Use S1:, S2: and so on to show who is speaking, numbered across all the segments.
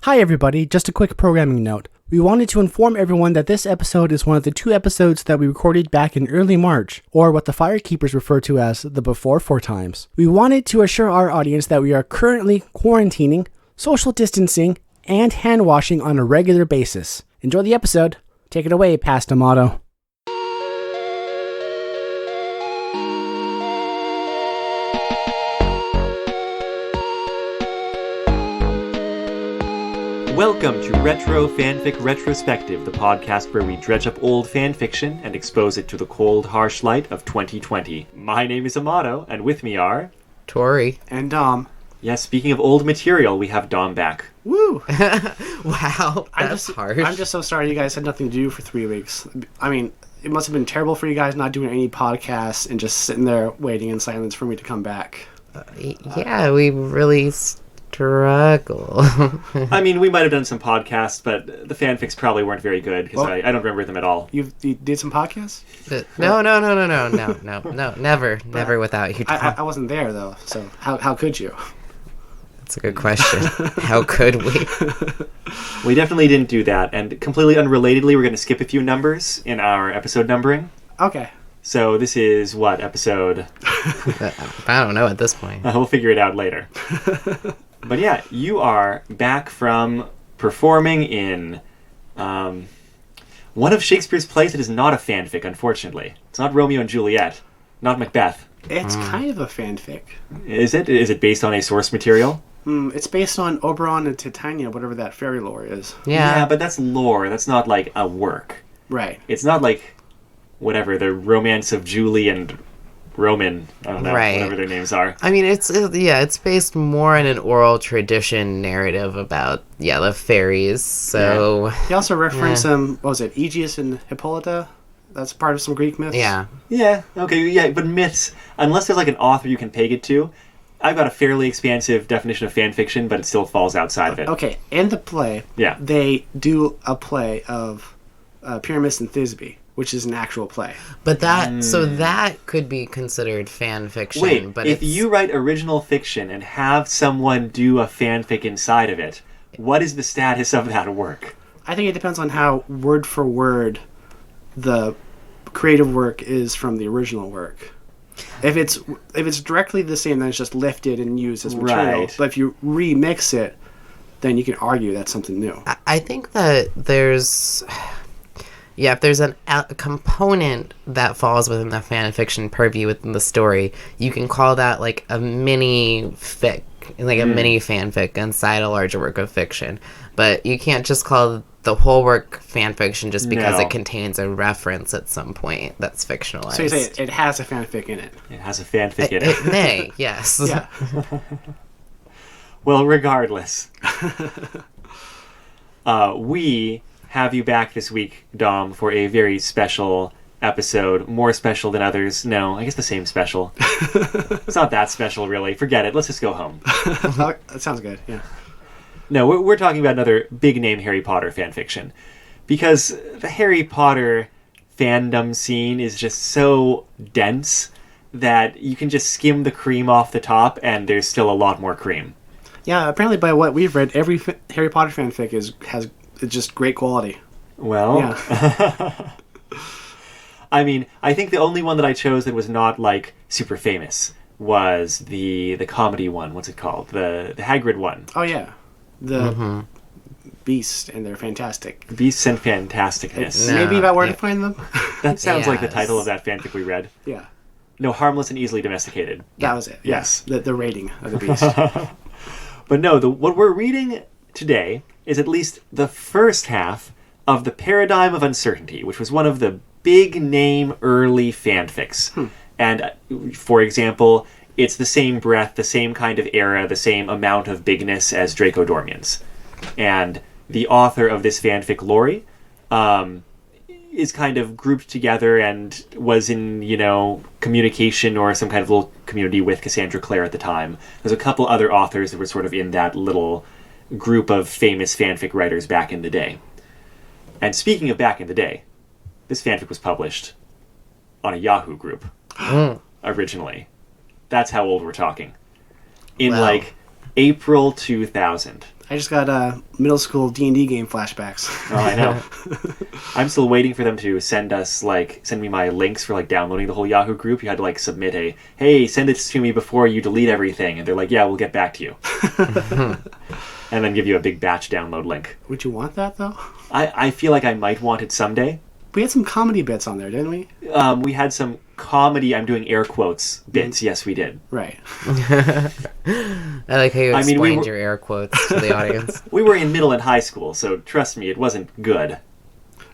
S1: Hi everybody, just a quick programming note. We wanted to inform everyone that this episode is one of the 2 episodes that we recorded back in early March, or what the Firekeepers refer to as the Before 4 times. We wanted to assure our audience that we are currently quarantining, social distancing, and hand washing on a regular basis. Enjoy the episode. Take it away, Past Amato.
S2: Welcome to Retro Fanfic Retrospective, the podcast where we dredge up old fanfiction and expose it to the cold, harsh light of 2020. My name is Amato, and with me are...
S3: Tori.
S1: And Dom.
S2: Yes, speaking of old material, we have Dom back.
S1: Woo!
S3: Wow, that's harsh.
S1: I'm just so sorry you guys had nothing to do for 3 weeks. I mean, it must have been terrible for you guys not doing any podcasts and just sitting there waiting in silence for me to come back.
S3: Yeah, we really struggle.
S2: I mean, we might have done some podcasts, but the fanfics probably weren't very good, because I don't remember them at all.
S1: You did some podcasts?
S3: No, never without you.
S1: I wasn't there, though, so how could you?
S3: That's a good question. How could we?
S2: We definitely didn't do that, and completely unrelatedly, we're going to skip a few numbers in our episode numbering.
S1: Okay.
S2: So this is, what, episode?
S3: I don't know at this point.
S2: We'll figure it out later. But yeah, you are back from performing in one of Shakespeare's plays that is not a fanfic, unfortunately. It's not Romeo and Juliet, not Macbeth.
S1: It's kind of a fanfic.
S2: Is it? Is it based on a source material?
S1: It's based on Oberon and Titania, whatever that fairy lore is.
S3: Yeah,
S2: but that's lore. That's not like a work.
S1: Right.
S2: It's not like, whatever, the romance of Julie and Roman, I don't know, whatever their names are.
S3: I mean, it's based more in an oral tradition narrative about, the fairies, so...
S1: Yeah. He also referenced, what was it, Aegeus and Hippolyta? That's part of some Greek myths?
S3: Yeah.
S2: Yeah, okay, yeah, but myths, unless there's like an author you can peg it to, I've got a fairly expansive definition of fan fiction, but it still falls outside of it.
S1: Okay, in the play, they do a play of Pyramus and Thisbe, which is an actual play.
S3: But so that could be considered fan fiction.
S2: Wait,
S3: but
S2: if you write original fiction and have someone do a fanfic inside of it, what is the status of that work?
S1: I think it depends on how word for word the creative work is from the original work. If it's directly the same, then it's just lifted and used as material. Right. But if you remix it, then you can argue that's something new.
S3: I think that there's... Yeah, if there's a component that falls within the fan fiction purview within the story, you can call that like a mini fic, like a mini fanfic inside a larger work of fiction. But you can't just call the whole work fan fiction just because it contains a reference at some point that's fictionalized.
S1: So you say it has a fanfic in it.
S2: It has a fanfic in it.
S3: It may, yes.
S1: Yeah.
S2: Well, regardless, we have you back this week, Dom, for a very special episode. More special than others. No, I guess the same special. It's not that special, really. Forget it. Let's just go home.
S1: That sounds good, yeah.
S2: No, we're talking about another big-name Harry Potter fanfiction. Because the Harry Potter fandom scene is just so dense that you can just skim the cream off the top and there's still a lot more cream.
S1: Yeah, apparently by what we've read, every Harry Potter fanfic has just great quality.
S2: Well,
S1: yeah.
S2: I mean, I think the only one that I chose that was not, like, super famous was the comedy one. What's it called? The Hagrid one.
S1: Oh, yeah. The Beasts, and they're fantastic.
S2: Beasts and Fantasticness.
S1: Maybe about where to find them?
S2: That sounds like the title of that fanfic we read.
S1: Yeah.
S2: No, Harmless and Easily Domesticated.
S1: That was it.
S2: Yes.
S1: The rating of the Beast.
S2: But no, what we're reading today is at least the first half of The Paradigm of Uncertainty, which was one of the big-name early fanfics. And, for example, it's the same breadth, the same kind of era, the same amount of bigness as Draco Dormian's. And the author of this fanfic, Laurie, is kind of grouped together and was in, communication or some kind of little community with Cassandra Clare at the time. There's a couple other authors that were sort of in that little group of famous fanfic writers back in the day. And speaking of back in the day, this fanfic was published on a Yahoo group originally. That's how old we're talking. In April 2000.
S1: I just got middle school D&D game flashbacks.
S2: Oh, I know. I'm still waiting for them to send me my links for downloading the whole Yahoo group. You had to submit hey, send it to me before you delete everything. And they're like, yeah, we'll get back to you. And then give you a big batch download link.
S1: Would you want that, though?
S2: I feel like I might want it someday.
S1: We had some comedy bits on there, didn't we?
S2: We had some comedy, I'm doing air quotes, bits. Yes, we did.
S1: Right.
S3: I like how you explained your air quotes to the audience.
S2: We were in middle and high school, so trust me, it wasn't good.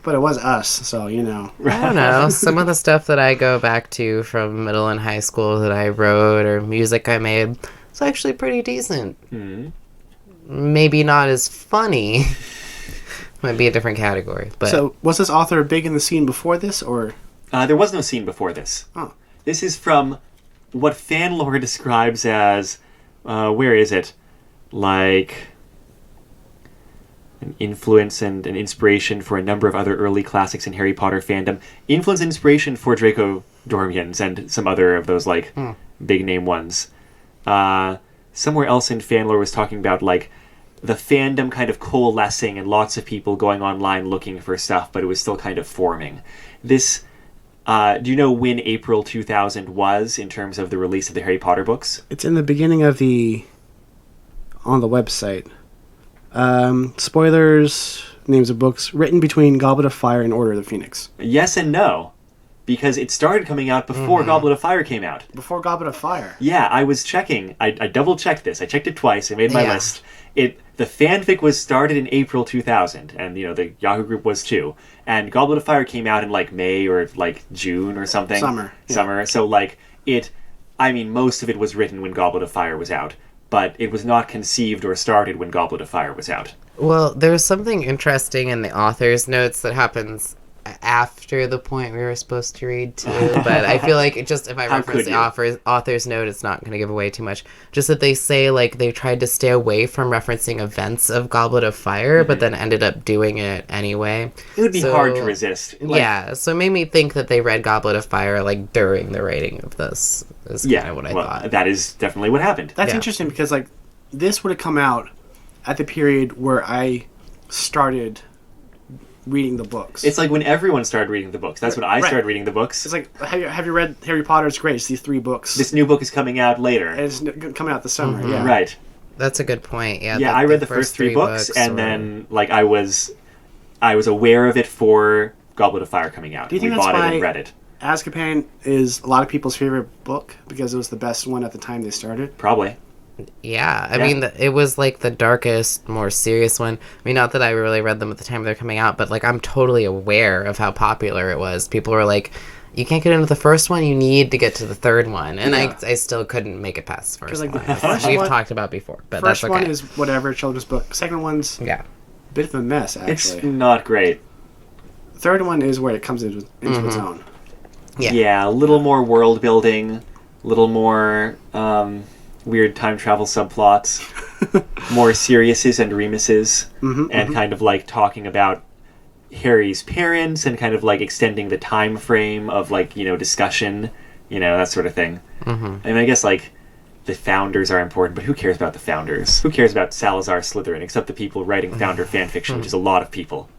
S1: But it was us, so you know.
S3: I don't know. Some of the stuff that I go back to from middle and high school that I wrote or music I made, it's actually pretty decent.
S2: Mm-hmm.
S3: Maybe not as funny. Might be a different category. But
S1: So, was this author big in the scene before this, or?
S2: There was no scene before this.
S1: Oh.
S2: This is from what fan lore describes as, where is it? Like an influence and an inspiration for a number of other early classics in Harry Potter fandom. Influence and inspiration for Draco Dormians and some other of those big name ones. Somewhere else in fan lore was talking about the fandom kind of coalescing and lots of people going online looking for stuff, but it was still kind of forming. This, do you know when April 2000 was in terms of the release of the Harry Potter books?
S1: It's in the beginning of on the website. Spoilers, names of books, written between Goblet of Fire and Order of the Phoenix.
S2: Yes and no, because it started coming out before Goblet of Fire came out.
S1: Before Goblet of Fire?
S2: Yeah, I was checking. I double-checked this. I checked it twice. I made my list. The fanfic was started in April 2000, and the Yahoo group was too. And Goblet of Fire came out in May or June or something.
S1: Summer. Yeah.
S2: Summer. So most of it was written when Goblet of Fire was out, but it was not conceived or started when Goblet of Fire was out.
S3: Well, there's something interesting in the author's notes that happens after the point we were supposed to read too, but I feel like if I reference the author's note, it's not going to give away too much. Just that they say they tried to stay away from referencing events of Goblet of Fire, but then ended up doing it anyway.
S2: It would be hard to resist.
S3: So it made me think that they read Goblet of Fire during the writing of this. Is kind of what I thought.
S2: That is definitely what happened.
S1: That's interesting because this would have come out at the period where I started reading the books.
S2: It's when everyone started reading the books. That's when I started reading the books.
S1: It's have you read Harry Potter? It's great. It's these 3 books.
S2: This new book is coming out later.
S1: And it's coming out this summer, yeah.
S2: Right.
S3: That's a good point, yeah.
S2: Yeah, I read the first 3 books, and then, I was aware of it for Goblet of Fire coming out.
S1: Do you think
S2: we
S1: that's
S2: bought
S1: why
S2: it and read it.
S1: Azkaban is a lot of people's favorite book because it was the best one at the time they started?
S2: Probably.
S3: Yeah, I mean, it was the darkest, more serious one. I mean, not that I really read them at the time they're coming out, but I'm totally aware of how popular it was. People were you can't get into the first one, you need to get to the third one. And I still couldn't make it past the first one.
S1: The first
S3: We've
S1: one,
S3: talked about before, but
S1: first
S3: that's okay.
S1: one is whatever, children's book. Second one's a bit of a mess, actually.
S2: It's not great.
S1: Third one is where it comes into its own.
S2: Yeah, a little more world building, a little more weird time travel subplots, more Siriuses and Remuses, and kind of talking about Harry's parents and kind of extending the time frame of discussion, that sort of thing. I mean, I guess the founders are important, but who cares about the founders? Who cares about Salazar Slytherin except the people writing founder fanfiction, which is a lot of people.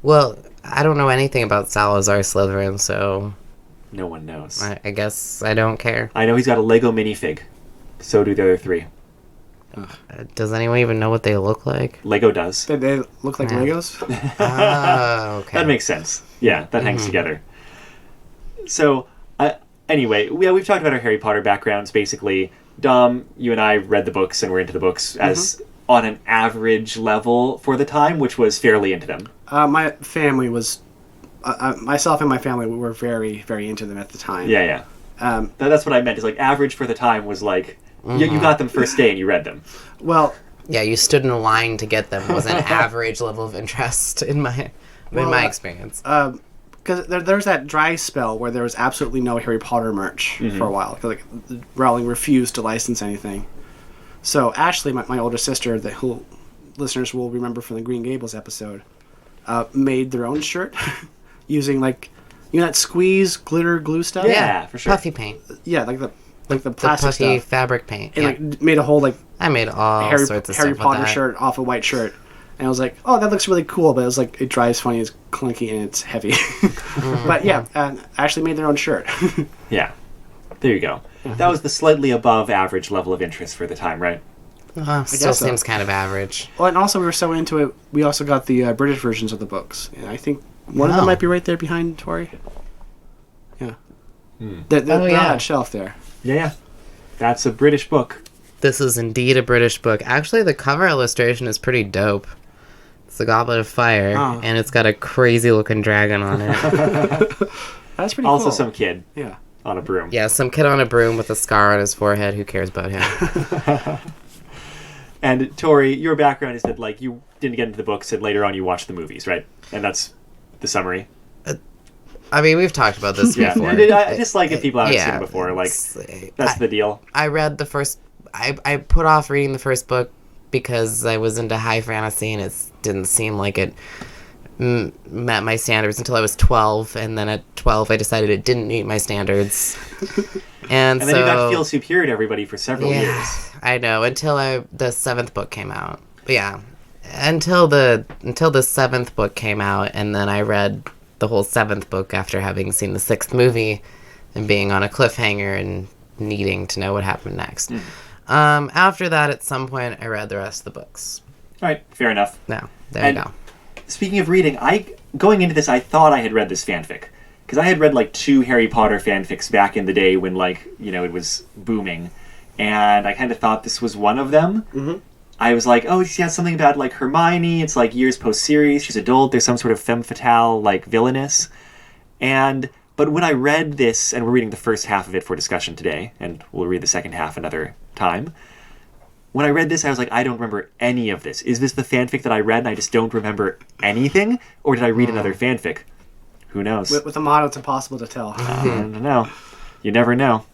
S3: Well, I don't know anything about Salazar Slytherin, so
S2: no one knows.
S3: I guess I don't care.
S2: I know he's got a Lego minifig. So do the other 3.
S3: Does anyone even know what they look like?
S2: Lego does.
S1: They look like Legos?
S3: Oh, okay.
S2: That makes sense. Yeah, that hangs together. So, anyway, we've talked about our Harry Potter backgrounds, basically. Dom, you and I read the books and were into the books as on an average level for the time, which was fairly into them.
S1: My family was... myself and my family were very, very into them at the time.
S2: Yeah. That's what I meant. Is average for the time was you got them first day and you read them.
S1: Well,
S3: yeah, you stood in a line to get them was an average level of interest in my experience.
S1: Because there's that dry spell where there was absolutely no Harry Potter merch for a while. Rowling refused to license anything. So Ashley, my older sister, who listeners will remember from the Green Gables episode, made their own shirt using that squeeze glitter glue stuff.
S2: Yeah, for sure.
S3: Puffy paint.
S1: Yeah, the
S3: The
S1: plastic
S3: puffy
S1: stuff.
S3: fabric paint.
S1: And made a whole
S3: I made all
S1: Harry
S3: sorts of
S1: Harry
S3: stuff
S1: Potter
S3: with that.
S1: shirt off a white shirt. And I was like, oh, that looks really cool, but it was like, it dries funny, it's clunky, and it's heavy. But yeah, actually made their own shirt.
S2: Yeah. There you go. That was the slightly above average level of interest for the time, right?
S3: Still
S1: guess so.
S3: seems kind of average.
S1: Well, and also we were so into it, we also got the British versions of the books. And I think one of them
S3: Oh.
S1: might be right there behind Tori. Yeah. They're on
S3: yeah.
S1: that shelf there.
S2: Yeah. That's a British book.
S3: This is indeed a British book. Actually, the cover illustration is pretty dope. It's the Goblet of Fire,
S1: Oh.
S3: and it's got a crazy looking dragon on it.
S1: That's pretty
S2: Also
S1: cool.
S2: some kid
S1: Yeah.
S2: on a broom.
S3: Yeah, some kid on a broom with a scar on his forehead. Who cares about him?
S2: And Tori, your background is that like you didn't get into the books and later on you watched the movies, right? And that's the summary.
S3: I mean, we've talked about this
S2: Yeah.
S3: before.
S2: I just like if people haven't seen
S3: Yeah,
S2: it before. Like
S3: it's-
S2: that's the deal.
S3: I read the first. I put off reading the first book because I was into high fantasy and it didn't seem like it met my standards until I was 12, and then at 12 I decided it didn't meet my standards. And
S2: And
S3: so
S2: then you got to feel superior to everybody for several
S3: yeah,
S2: years.
S3: I know, until the 7th book came out. But yeah, until the 7th book came out, and then I read the whole 7th book after having seen the 6th movie and being on a cliffhanger and needing to know what happened next. After that, at some point, I read the rest of the books.
S2: All right, fair enough.
S3: No, there
S2: And
S3: you go.
S2: Speaking of reading, going into this, I thought I had read this fanfic because I had read like 2 Harry Potter fanfics back in the day when it was booming, and I kind of thought this was one of them. Mm-hmm. I was like, oh, she has something about like Hermione. It's like years post series. She's adult. There's some sort of femme fatale, like villainous, But when I read this, and we're reading the first half of it for discussion today, and we'll read the second half another time. When I read this, I was like, I don't remember any of this. Is this the fanfic that I read and I just don't remember anything? Or did I read another fanfic? Who knows?
S1: With a motto, it's impossible to tell.
S2: I don't know. You never know.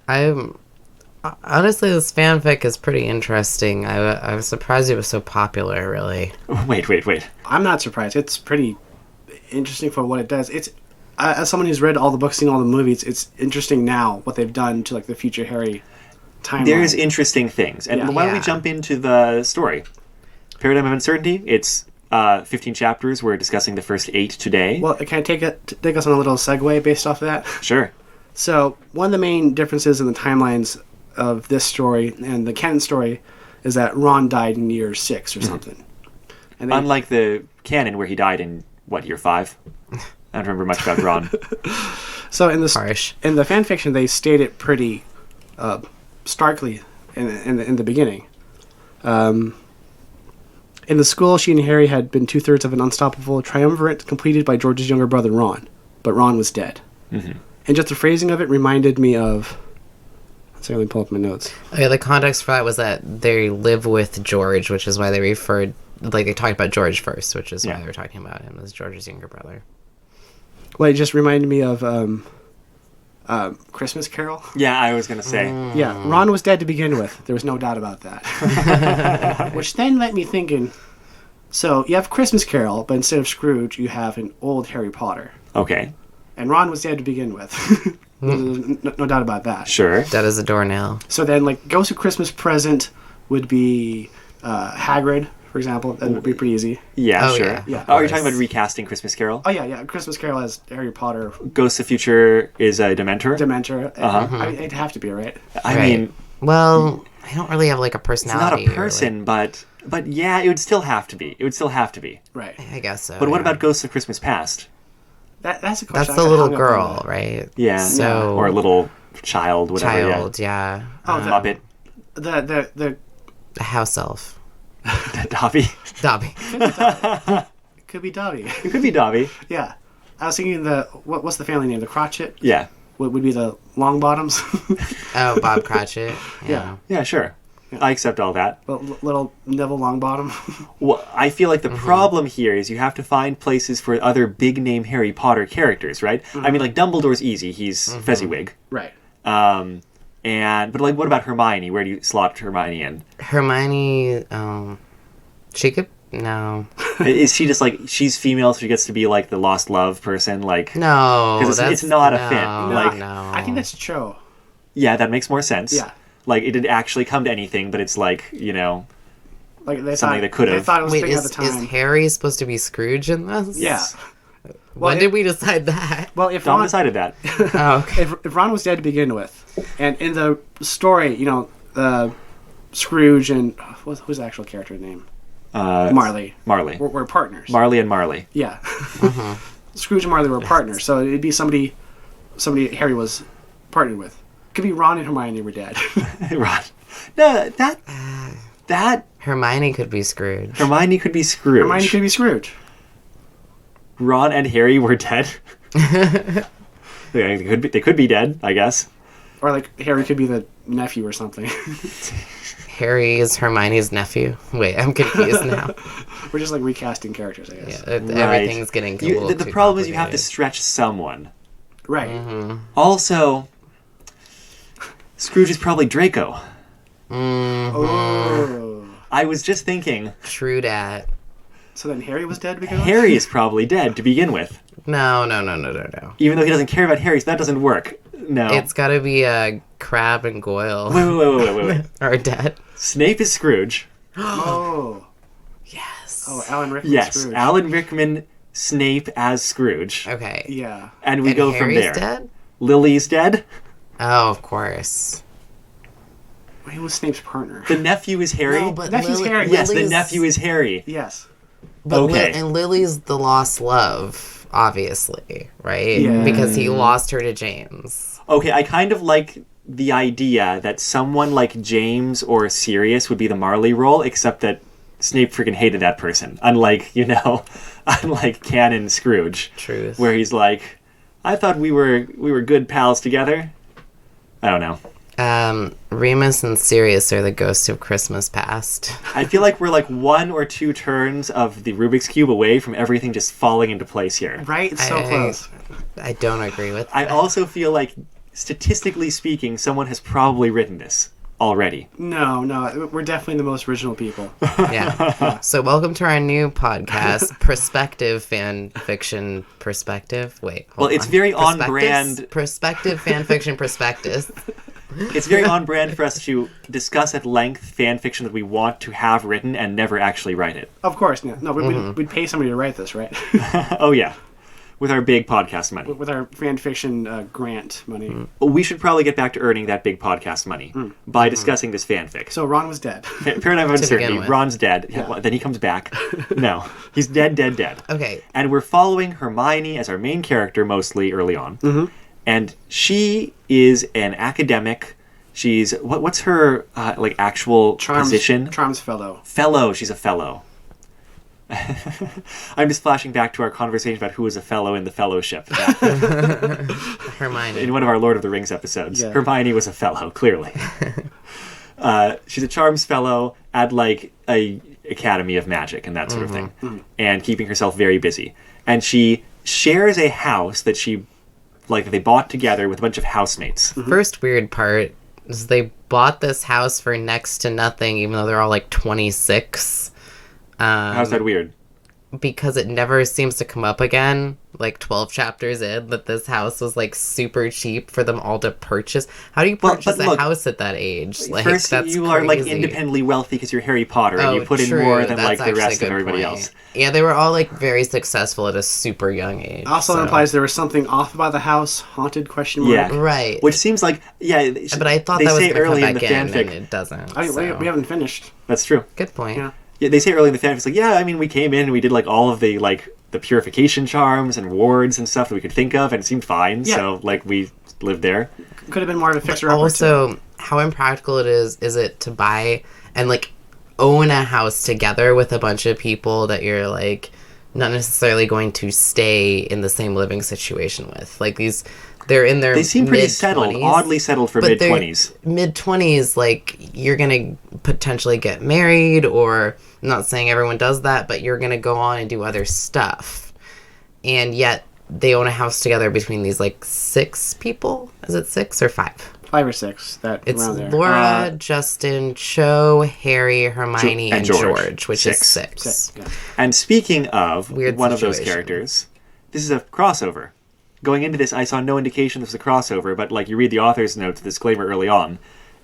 S3: Honestly, this fanfic is pretty interesting. I was surprised it was so popular, really.
S2: Wait.
S1: I'm not surprised. It's pretty interesting for what it does. It's as someone who's read all the books, seen all the movies, it's interesting now what they've done to like the future Harry timeline.
S2: There's interesting things. And
S1: Yeah.
S2: why don't we jump into the story? Paradigm of Uncertainty. It's 15 chapters. We're discussing the first 8 today.
S1: Well, can I take us on a little segue based off of that?
S2: Sure.
S1: So one of the main differences in the timelines of this story and the canon story is that Ron died in year 6 or something. And they,
S2: Unlike the canon where he died in, year 5? I don't remember much about Ron.
S1: so in
S3: Harsh.
S1: in the fan fiction, they state it pretty starkly in the beginning. In the school, she and Harry had been 2/3 of an unstoppable triumvirate completed by George's younger brother, Ron. But Ron was dead. Mm-hmm. And just the phrasing of it reminded me of... Let's see, let me pull up my notes.
S3: Okay, the context for that was that they live with George, which is why they they talked about George first, which is why they were talking about him as George's younger brother.
S1: Well, it just reminded me of Christmas Carol.
S2: Yeah, I was going to say.
S1: Yeah, Ron was dead to begin with. There was no doubt about that. Which then let me thinking, so you have Christmas Carol, but instead of Scrooge, you have an old Harry Potter.
S2: Okay.
S1: And Ron was dead to begin with. no doubt about that.
S2: Sure.
S3: Dead as a doornail.
S1: So then, like, Ghost of Christmas Present would be Hagrid, for example. That would be pretty easy.
S2: Yeah,
S3: Oh,
S2: sure.
S3: yeah.
S1: Yeah.
S2: Oh, you're talking about recasting Christmas Carol?
S1: Oh, yeah. Christmas Carol as Harry Potter,
S2: Ghost of Future is a Dementor?
S1: Dementor. I mean, it'd have to be, right?
S2: I
S3: Right.
S2: mean,
S3: Well, I don't really have like a
S2: it's not
S3: personality.
S2: a person, but yeah, it would still have to be. It would still have to be.
S1: Right.
S3: I guess so.
S2: But what
S3: yeah.
S2: about Ghosts of Christmas Past?
S1: That's a question.
S3: That's the little girl, right?
S2: Yeah.
S3: So
S2: Or a little child, whatever.
S3: child, yeah.
S1: Oh,
S2: Muppet.
S1: The
S3: A house elf.
S2: Dobby.
S3: Dobby.
S1: could be Dobby.
S2: It could be Dobby.
S1: Yeah. I was thinking what's the family name? The Cratchit?
S2: Yeah.
S1: Would be the Longbottoms?
S3: Oh, Bob Cratchit.
S1: Yeah.
S2: Yeah, sure. I accept all that.
S1: Little Neville Longbottom.
S2: Well, I feel like the problem here is you have to find places for other big-name Harry Potter characters, right? I mean, like, Dumbledore's easy. He's Fezziwig.
S1: Right.
S2: But like, what about Hermione? Where do you slot Hermione in?
S3: Hermione, she could... No.
S2: Is she just like, she's female, so she gets to be like the lost love person? Like,
S3: No.
S2: 'Cause it's not a fit.
S3: No,
S2: Like-
S3: no.
S1: I think that's Cho.
S2: yeah, that makes more sense.
S1: Yeah.
S2: Like, it didn't actually come to anything, but it's like,
S1: Like they
S2: something that could
S1: They
S2: have.
S1: thought it was
S3: Wait,
S1: big at the
S3: is
S1: time.
S3: Harry supposed to be Scrooge in this?
S1: Yeah.
S3: When did we decide that?
S1: Well, if
S2: Dom
S1: Ron,
S2: decided that.
S3: Oh, okay.
S1: if Ron was dead to begin with, and in the story, Scrooge and who's the actual character name? Marley.
S2: Marley.
S1: We're partners.
S2: Marley and Marley.
S1: Yeah. Scrooge and Marley were partners, so it'd be somebody Harry was partnered with. Could be Ron and Hermione were dead.
S2: Ron. No, that
S3: Hermione could be Scrooge.
S2: Hermione could be Scrooge.
S1: Hermione could be Scrooge.
S2: Ron and Harry were dead. They could be dead, I guess.
S1: Or like Harry could be the nephew or something.
S3: Harry is Hermione's nephew. Wait, I'm confused now.
S1: We're just like recasting characters, I guess.
S3: Yeah, everything's getting a little
S2: the
S3: too
S2: problem is you have to
S3: complicated.
S2: stretch someone.
S1: Right.
S2: Also, Scrooge is probably Draco.
S1: Oh.
S2: I was just thinking,
S3: True dat.
S1: So then Harry was dead to begin with?
S2: Harry is probably dead to begin with.
S3: No.
S2: Even though he doesn't care about Harry, so that doesn't work. No.
S3: It's got to be Crabbe and Goyle
S2: Wait.
S3: are dead.
S2: Snape is Scrooge.
S1: Oh.
S3: Yes.
S1: Oh, Alan Rickman
S2: Yes,
S1: Scrooge.
S2: Alan Rickman, Snape as Scrooge.
S3: Okay.
S1: Yeah.
S2: And we
S3: And
S2: go
S3: Harry's
S2: from there.
S3: dead?
S2: Lily's dead.
S3: Oh, of course.
S1: He was Snape's partner.
S2: The nephew is Harry.
S3: No, but
S1: Nephew's Harry.
S2: Yes, the
S3: Lily's-
S2: nephew is Harry.
S1: Yes.
S3: But
S2: Okay.
S3: and Lily's the lost love, obviously, right?
S1: Yeah.
S3: Because he lost her to James.
S2: Okay, I kind of like the idea that someone like James or Sirius would be the Marley role, except that Snape freaking hated that person. Unlike canon Scrooge.
S3: Truth.
S2: Where he's like, I thought we were good pals together. I don't know.
S3: Remus and Sirius are the ghosts of Christmas past.
S2: I feel like we're like 1 or 2 turns of the Rubik's Cube away from everything just falling into place here.
S1: Right? It's so close.
S3: I don't agree with
S2: I
S3: that.
S2: also feel like, statistically speaking, someone has probably written this already.
S1: No. We're definitely the most original people.
S3: Yeah. So welcome to our new podcast, Perspective Fan Fiction Perspective. Wait, hold
S2: Well, it's
S3: on.
S2: very on
S3: Perspectives?
S2: brand.
S3: Perspective Fan Fiction Prospectus.
S2: It's very on brand for us to discuss at length fan fiction that we want to have written and never actually write it.
S1: Of course, no. We'd pay somebody to write this, right?
S2: Oh, yeah. With our big podcast money.
S1: With our fan fiction grant money.
S2: We should probably get back to earning that big podcast money by discussing this fanfic.
S1: So Ron was dead.
S2: Paradigm of Uncertainty.
S3: with.
S2: Ron's dead. Well, then he comes back. No. He's dead.
S3: Okay.
S2: And we're following Hermione as our main character mostly early on. And she is an academic. She's what's her actual position?
S1: Charms fellow.
S2: Fellow. She's a fellow. I'm just flashing back to our conversation about who was a fellow in the Fellowship
S3: Hermione.
S2: in one of our Lord of the Rings episodes.
S1: Yeah.
S2: Hermione was a fellow, clearly. She's a charms fellow at a Academy of Magic and that sort of thing, and keeping herself very busy. And she shares a house that they bought together with a bunch of housemates.
S3: First weird part is they bought this house for next to nothing, even though they're all like 26.
S2: How's that weird?
S3: Because it never seems to come up again, like 12 chapters in, that this house was like super cheap for them all to purchase. How do you purchase
S2: but look,
S3: a house at that age? Like,
S2: First,
S3: that's
S2: you are
S3: crazy.
S2: independently wealthy because you're Harry Potter, and
S3: Oh,
S2: you put in
S3: true.
S2: more than
S3: That's
S2: the
S3: actually a
S2: rest of
S3: good
S2: everybody
S3: point.
S2: else.
S3: Yeah, they were all like very successful at a super young age.
S1: Also
S3: so.
S1: implies there was something off about the house. Haunted question mark.
S2: Yeah.
S3: Right.
S2: Which seems like
S3: But I thought
S2: they
S3: that was
S2: say
S3: going to come
S2: early in
S3: back
S2: the
S3: in,
S2: fanfic.
S3: and it doesn't.
S1: We haven't finished.
S2: That's true.
S3: Good point.
S1: Yeah.
S2: Yeah, they say early in the fanfic, it's like, yeah, I mean, we came in and we did all of the the purification charms and wards and stuff that we could think of, and it seemed fine.
S1: Yeah.
S2: So we lived there.
S1: Could have been more of a fixer upper.
S3: Also, how impractical is it to buy and own a house together with a bunch of people that you're not necessarily going to stay in the same living situation with? They're in their
S2: They seem pretty
S3: mid-20s,
S2: settled, oddly settled for
S3: but they're
S2: mid-20s.
S3: Mid-20s, you're gonna potentially get married, or I'm not saying everyone does that, but you're gonna go on and do other stuff, and yet they own a house together between these 6 people. Is it 6 or 5?
S1: 5 or 6.
S3: It's
S1: Around there.
S3: Laura, Justin, Cho, Harry, Hermione,
S2: and
S3: and
S2: George.
S3: George, which is
S2: 6.
S3: 6.
S1: Yeah.
S2: And speaking of
S3: Weird
S2: one of those
S3: situation.
S2: characters, this is a crossover. Going into this, I saw no indication this was a crossover, but you read the author's notes, disclaimer early on,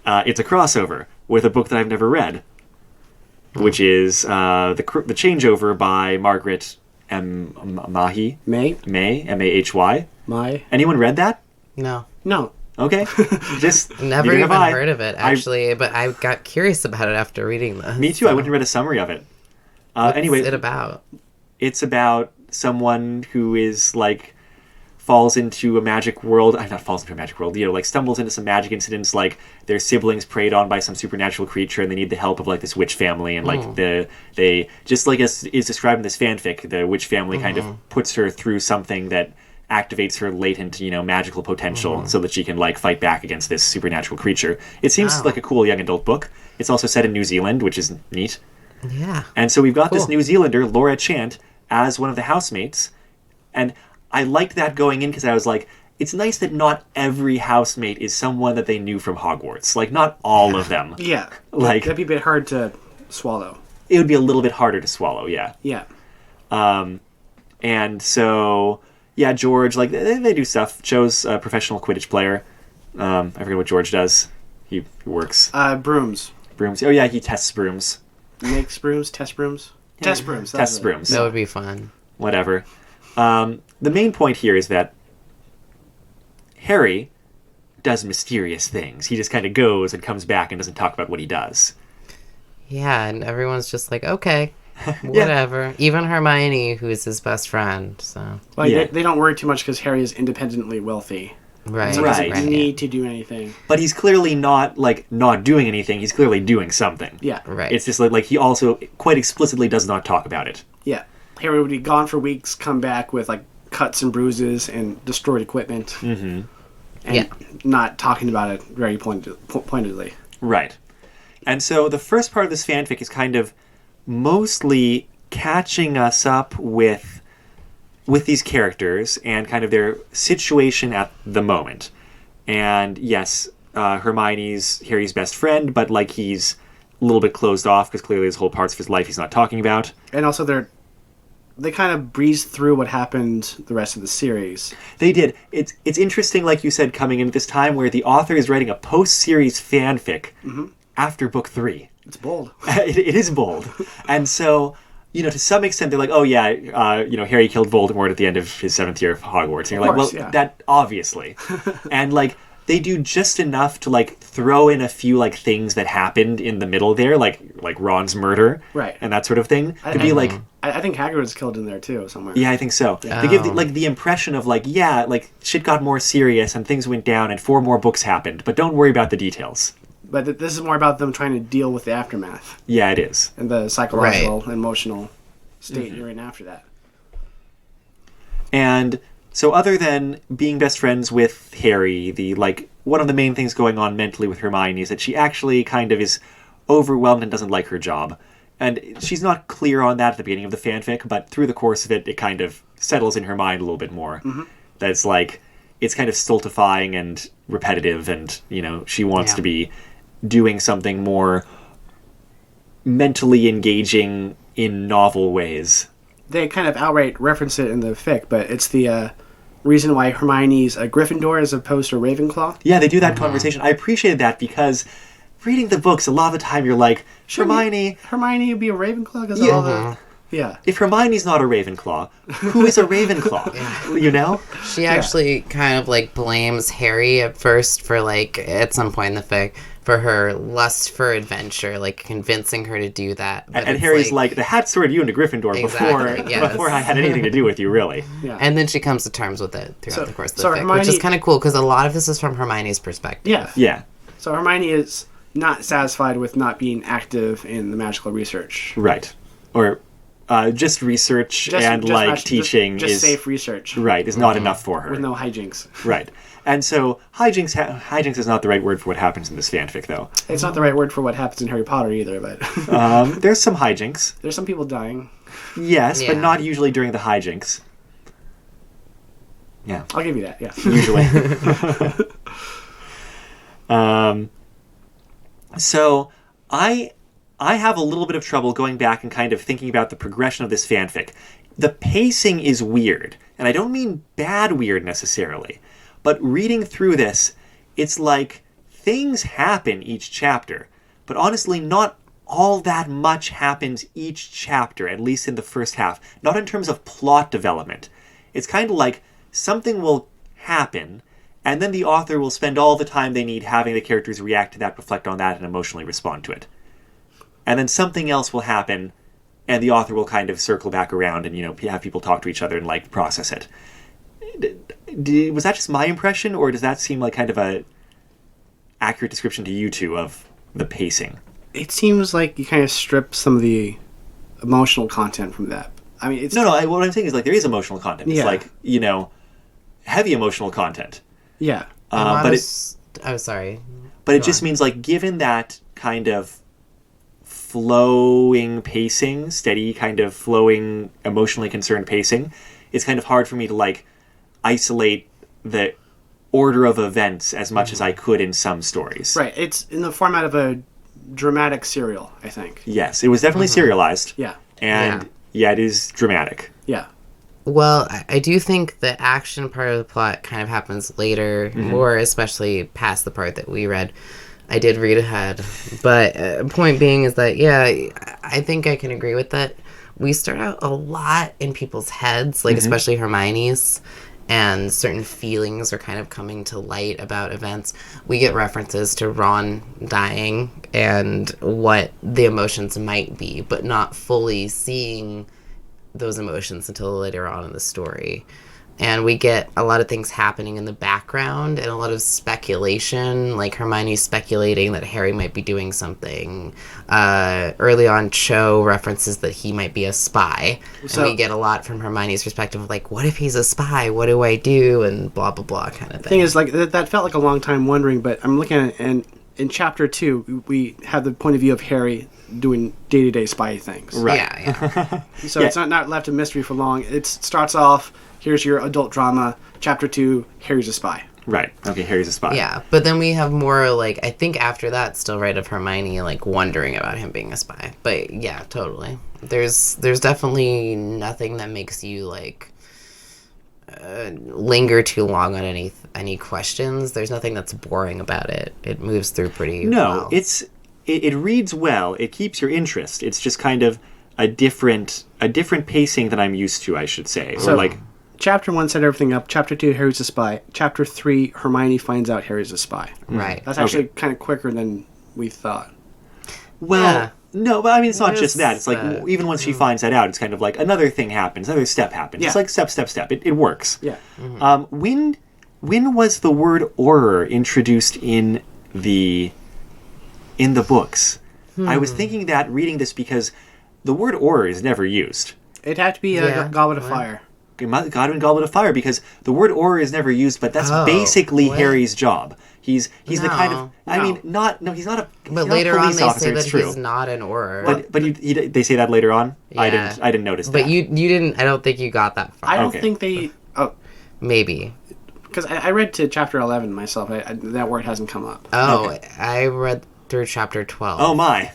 S2: it's a crossover with a book that I've never read, which is the Changeover by Margaret Mahy.
S1: May?
S2: Mahy.
S1: My?
S2: Anyone read that?
S3: No.
S1: No.
S2: Okay. Just
S3: Never
S2: neither
S3: even
S2: have I.
S3: heard of it, actually, but I got curious about it after reading this.
S2: Me too. I went and read a summary of it.
S3: What's
S2: Anyway,
S3: it about?
S2: it's about someone who is like falls into a magic world. Not falls into a magic world. Like stumbles into some magic incidents. Like their siblings preyed on by some supernatural creature, and they need the help of like this witch family. And like they just like as is described in this fanfic, the witch family kind of puts her through something that activates her latent, magical potential, so that she can like fight back against this supernatural creature. It seems like a cool young adult book. It's also set in New Zealand, which is neat.
S3: Yeah.
S2: And so we've got this New Zealander, Laura Chant, as one of the housemates. And I liked that going in because I was like, it's nice that not every housemate is someone that they knew from Hogwarts. Like, not all of them.
S1: Yeah.
S2: Like,
S1: that'd be a bit hard to swallow.
S2: It would be a little bit harder to swallow, yeah.
S1: Yeah.
S2: And so, yeah, George, like, they do stuff. Joe's a professional Quidditch player. I forget what George does. He works.
S1: Brooms.
S2: Brooms. Oh, yeah, he tests brooms.
S1: Makes brooms? Test brooms? Test brooms.
S2: Tests brooms.
S3: That would be fun.
S2: Whatever. The main point here is that Harry does mysterious things. He just kind of goes and comes back and doesn't talk about what he does.
S3: Yeah, and everyone's just like, okay, whatever. Even Hermione, who's his best friend, so...
S1: Like, they don't worry too much because Harry is independently wealthy.
S3: Right.
S1: So he doesn't
S3: Right.
S1: need to do anything.
S2: But he's clearly not doing anything. He's clearly doing something.
S1: Yeah.
S3: Right.
S2: It's just like he also quite explicitly does not talk about it.
S1: Yeah. Harry would be gone for weeks, come back with, like, cuts and bruises and destroyed equipment. Mm-hmm. And not talking about it very pointedly.
S2: Right. And so the first part of this fanfic is kind of mostly catching us up with these characters and kind of their situation at the moment. And yes, Hermione's Harry's best friend, but like he's a little bit closed off because clearly there's whole parts of his life he's not talking about.
S1: And also they kind of breezed through what happened the rest of the series.
S2: They did. It's interesting, like you said, coming in at this time where the author is writing a post-series fanfic after book 3.
S1: It's bold.
S2: It is bold. And so, to some extent, they're like, oh yeah, Harry killed Voldemort at the end of his 7th year of Hogwarts. And you're like, well, that obviously. And like, they do just enough to like throw in a few like things that happened in the middle there, like Ron's murder,
S1: right,
S2: and that sort of thing. To be like,
S1: I think Hagrid was killed in there too somewhere.
S2: Yeah, I think so.
S1: Yeah.
S2: They give the impression of like, yeah, like shit got more serious and things went down and 4 more books happened, but don't worry about the details.
S1: But this is more about them trying to deal with the aftermath.
S2: Yeah, it is.
S1: And the psychological, emotional state you're in after that.
S2: And so other than being best friends with Harry, one of the main things going on mentally with Hermione is that she actually kind of is overwhelmed and doesn't like her job. And she's not clear on that at the beginning of the fanfic, but through the course of it, it kind of settles in her mind a little bit more. Mm-hmm. That it's like, it's kind of stultifying and repetitive, and, she wants to be doing something more mentally engaging in novel ways.
S1: They kind of outright reference it in the fic, but it's the reason why Hermione's a Gryffindor as opposed to a Ravenclaw.
S2: Yeah, they do that conversation. I appreciated that because reading the books, a lot of the time you're like, Hermione would be a Ravenclaw because all the... Yeah. If Hermione's not a Ravenclaw, who is a Ravenclaw?
S3: She actually kind of like blames Harry at first for like at some point in the fic for her lust for adventure, like convincing her to do that.
S2: But and Harry's like, the hat sword you into Gryffindor before I had anything to do with you, really.
S3: Yeah. And then she comes to terms with it throughout the course of the fic, which is kind of cool because a lot of this is from Hermione's perspective.
S1: Yeah.
S2: Yeah.
S1: So Hermione is not satisfied with not being active in the magical research.
S2: Right. Or just research teaching
S1: just safe research.
S2: Right, is not enough for her.
S1: With no hijinks.
S2: Right. And so hijinks is not the right word for what happens in this fanfic, though.
S1: It's not the right word for what happens in Harry Potter either, but...
S2: there's some hijinks.
S1: There's some people dying.
S2: Yes, but not usually during the hijinks. Yeah.
S1: I'll give you that, yeah.
S2: Usually. So, I have a little bit of trouble going back and kind of thinking about the progression of this fanfic. The pacing is weird, and I don't mean bad weird necessarily, but reading through this, it's like things happen each chapter, but honestly, not all that much happens each chapter, at least in the first half. Not in terms of plot development. It's kind of like something will happen, and then the author will spend all the time they need having the characters react to that, reflect on that, and emotionally respond to it. And then something else will happen, and the author will kind of circle back around and, have people talk to each other and, like, process it. Was that just my impression, or does that seem like kind of a accurate description to you two of the pacing?
S1: It seems like you kind of strip some of the emotional content from that. I mean, it's...
S2: No, what I'm saying is, like, there is emotional content. It's like, heavy emotional content.
S1: Yeah.
S2: But
S3: sorry.
S2: But it just means, like, given that kind of flowing pacing, steady kind of flowing, emotionally concerned pacing, it's kind of hard for me to, like, isolate the order of events as much as I could in some stories.
S1: Right. It's in the format of a dramatic serial, I think.
S2: Yes, it was definitely serialized.
S1: Yeah.
S2: And, it is dramatic.
S1: Yeah.
S3: Well, I do think the action part of the plot kind of happens later, more especially past the part that we read. I did read ahead. But point being is that, I think I can agree with that. We start out a lot in people's heads, like especially Hermione's, and certain feelings are kind of coming to light about events. We get references to Ron dying and what the emotions might be, but not fully seeing those emotions until later on in the story. And we get a lot of things happening in the background and a lot of speculation, like Hermione speculating that Harry might be doing something. Early on, Cho references that he might be a spy. So, and we get a lot from Hermione's perspective of, like, what if he's a spy? What do I do? And blah, blah, blah kind of thing.
S1: The thing is, like, that felt like a long time wondering, but I'm looking at it, and in Chapter 2, we have the point of view of Harry doing day-to-day spy things.
S2: Right.
S3: Yeah.
S1: So it's not left a mystery for long. It starts off, here's your adult drama. Chapter 2, Harry's a spy.
S2: Right. Okay, Harry's a spy.
S3: Yeah, but then we have more, like, I think after that, still right of Hermione, like, wondering about him being a spy. But, yeah, totally. There's definitely nothing that makes you, like, linger too long on any questions. There's nothing that's boring about it. It moves through pretty well.
S2: It reads well. It keeps your interest. It's just kind of a different pacing than I'm used to, I should say.
S1: So,
S2: or like,
S1: Chapter 1 set everything up. Chapter 2, Harry's a spy. Chapter 3, Hermione finds out Harry's a spy.
S3: Right.
S1: That's actually kind of quicker than we thought.
S2: Well, no, but I mean, it's not just that. It's like, even once she finds that out, it's kind of like another thing happens, another step happens. It's like step. It works.
S1: Yeah.
S2: When was the word horror introduced in the books? I was thinking that reading this because the word horror is never used.
S1: It'd have to be a Goblet of Fire.
S2: God and Goblet of Fire, because the word horror is never used, but that's basically Harry's job. He's the kind of he's not a
S3: but later on they say that he's not an Auror.
S2: But they say that later on.
S3: Yeah.
S2: I didn't notice that.
S3: But you didn't. I don't think you got that far.
S1: I don't think they. Oh,
S3: maybe
S1: because I read to chapter 11 myself. That word hasn't come up.
S3: Oh, I read through chapter 12.
S2: Oh my.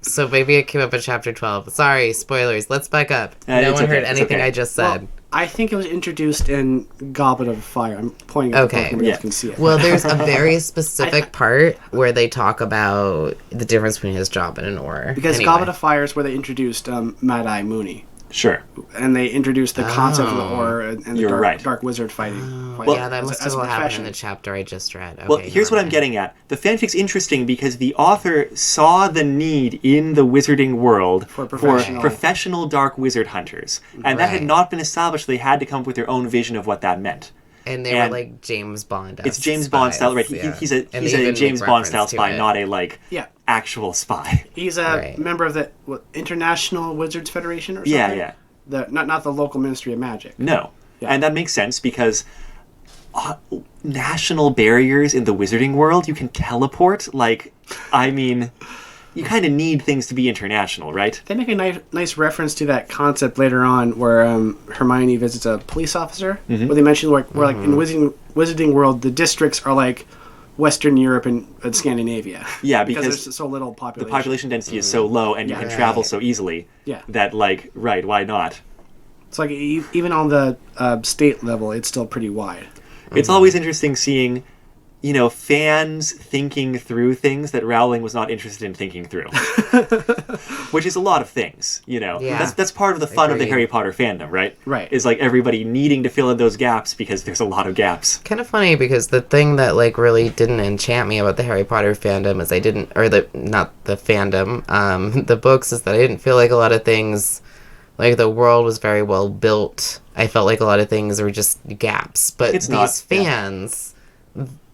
S3: So maybe it came up in chapter 12. Sorry, spoilers. Let's back up. No one heard anything I just said.
S1: Well, I think it was introduced in Goblet of Fire. I'm pointing at the book, nobody else can see it.
S3: Well, there's a very specific part where they talk about the difference between his job and an Auror.
S1: Because Goblet of Fire is where they introduced Mad-Eye Mooney.
S2: Sure.
S1: And they introduced the concept of the Auror and the dark wizard fighting.
S3: Well, yeah, that must have happened in the chapter I just read. Okay,
S2: well, here's what I'm getting at. The fanfic's interesting because the author saw the need in the wizarding world for professional dark wizard hunters. And that had not been established. They had to come up with their own vision of what that meant.
S3: And they were like James Bond.
S2: It's James Bond style, right? He's a James Bond style spy, not a actual spy.
S1: He's a member of the International Wizards Federation or something.
S2: Yeah.
S1: Not the local Ministry of Magic.
S2: No, and that makes sense because national barriers in the wizarding world, you can teleport. Like, I mean, you kind of need things to be international, right?
S1: They make a nice reference to that concept later on where Hermione visits a police officer, where they mention where like in the wizarding world, the districts are like Western Europe and Scandinavia.
S2: Yeah,
S1: because there's so little population.
S2: The population density is so low, and you can travel so easily.
S1: Yeah.
S2: That why not?
S1: It's like even on the state level, it's still pretty wide.
S2: It's always interesting seeing fans thinking through things that Rowling was not interested in thinking through. Which is a lot of things,
S3: Yeah.
S2: That's part of the fun of the
S3: Agreed.
S2: Harry Potter fandom, right?
S1: Right.
S2: Is like everybody needing to fill in those gaps because there's a lot of gaps.
S3: Kind of funny because the thing that like really didn't enchant me about the Harry Potter fandom is the books is that I didn't feel like a lot of things, like the world was very well built. I felt like a lot of things were just gaps, but
S2: It's
S3: these
S2: not, yeah.
S3: fans,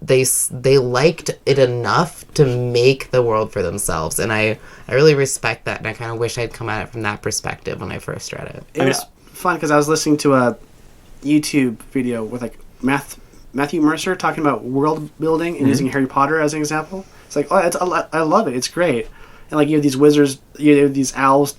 S3: they liked it enough to make the world for themselves, and I really respect that, and I kind of wish I'd come at it from that perspective when I first read it.
S1: It was fun because I was listening to a YouTube video with like Matthew Mercer talking about world building and using Harry Potter as an example. It's like, I love it. It's great. And like you have these wizards, you have these owls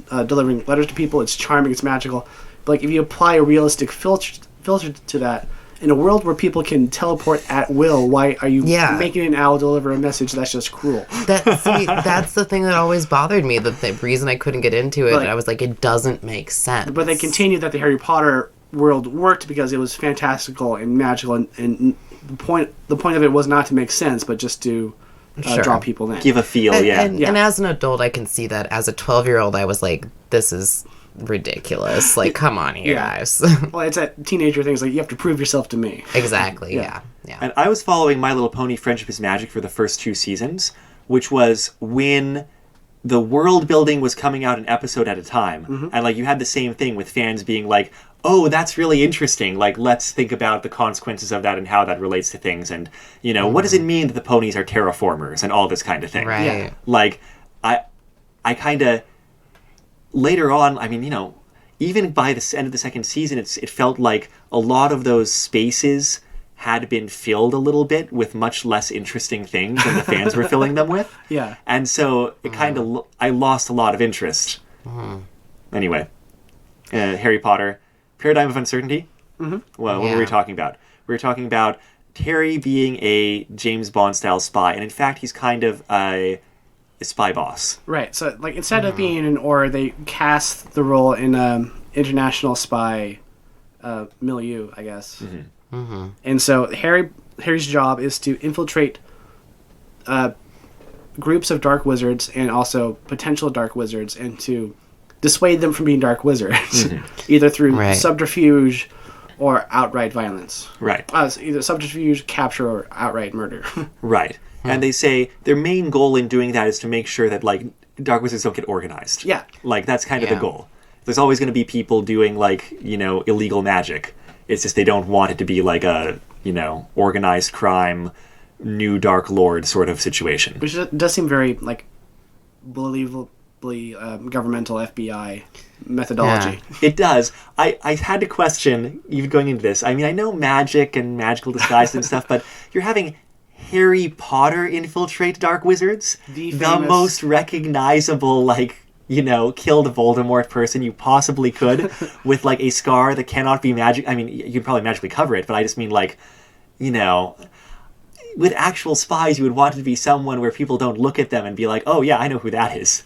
S1: delivering letters to people. It's charming. It's magical. But like if you apply a realistic filter to that, in a world where people can teleport at will, why are you making an owl deliver a message? That's just cruel.
S3: That's the thing that always bothered me. The reason I couldn't get into it, I was like, it doesn't make sense.
S1: But they continued that the Harry Potter world worked because it was fantastical and magical, and the point of it was not to make sense, but just to draw people in.
S2: Give a feel,
S3: and as an adult, I can see that. As a 12-year-old, I was like, this is ridiculous. Like, come on here, guys.
S1: Well, it's that teenager thing. It's like, you have to prove yourself to me.
S3: Exactly, yeah.
S2: And I was following My Little Pony Friendship is Magic for the first 2 seasons, which was when the world building was coming out an episode at a time. And, like, you had the same thing with fans being like, oh, that's really interesting. Like, let's think about the consequences of that and how that relates to things. And, what does it mean that the ponies are terraformers and all this kind of thing?
S3: Right. Yeah.
S2: Like, I kind of... Later on, I mean, even by the end of the second season, it felt like a lot of those spaces had been filled a little bit with much less interesting things than the fans were filling them with.
S1: Yeah.
S2: And so it kind of... I lost a lot of interest. Anyway, Harry Potter... Paradigm of Uncertainty? Well, what were we talking about? We were talking about Harry being a James Bond-style spy, and in fact, he's kind of a spy boss.
S1: Right. So, like, instead of being an Auror, they cast the role in international spy milieu, I guess. And so Harry's job is to infiltrate groups of dark wizards and also potential dark wizards, and to dissuade them from being dark wizards, either through subterfuge or outright violence.
S2: Right.
S1: So either subterfuge, capture, or outright murder.
S2: Right. And they say their main goal in doing that is to make sure that, like, dark wizards don't get organized.
S1: Yeah.
S2: Like, that's kind of the goal. There's always going to be people doing, like, illegal magic. It's just they don't want it to be like a, organized crime, new Dark Lord sort of situation.
S1: Which does seem very, like, believable. Governmental FBI methodology.
S2: It does. I had to question, even going into this, I mean, I know magic and magical disguise and stuff, but you're having Harry Potter infiltrate dark wizards? The most recognizable, like, killed Voldemort person you possibly could with, like, a scar that cannot be magic. I mean, you could probably magically cover it, but I just mean, like, with actual spies, you would want it to be someone where people don't look at them and be like, oh, yeah, I know who that is.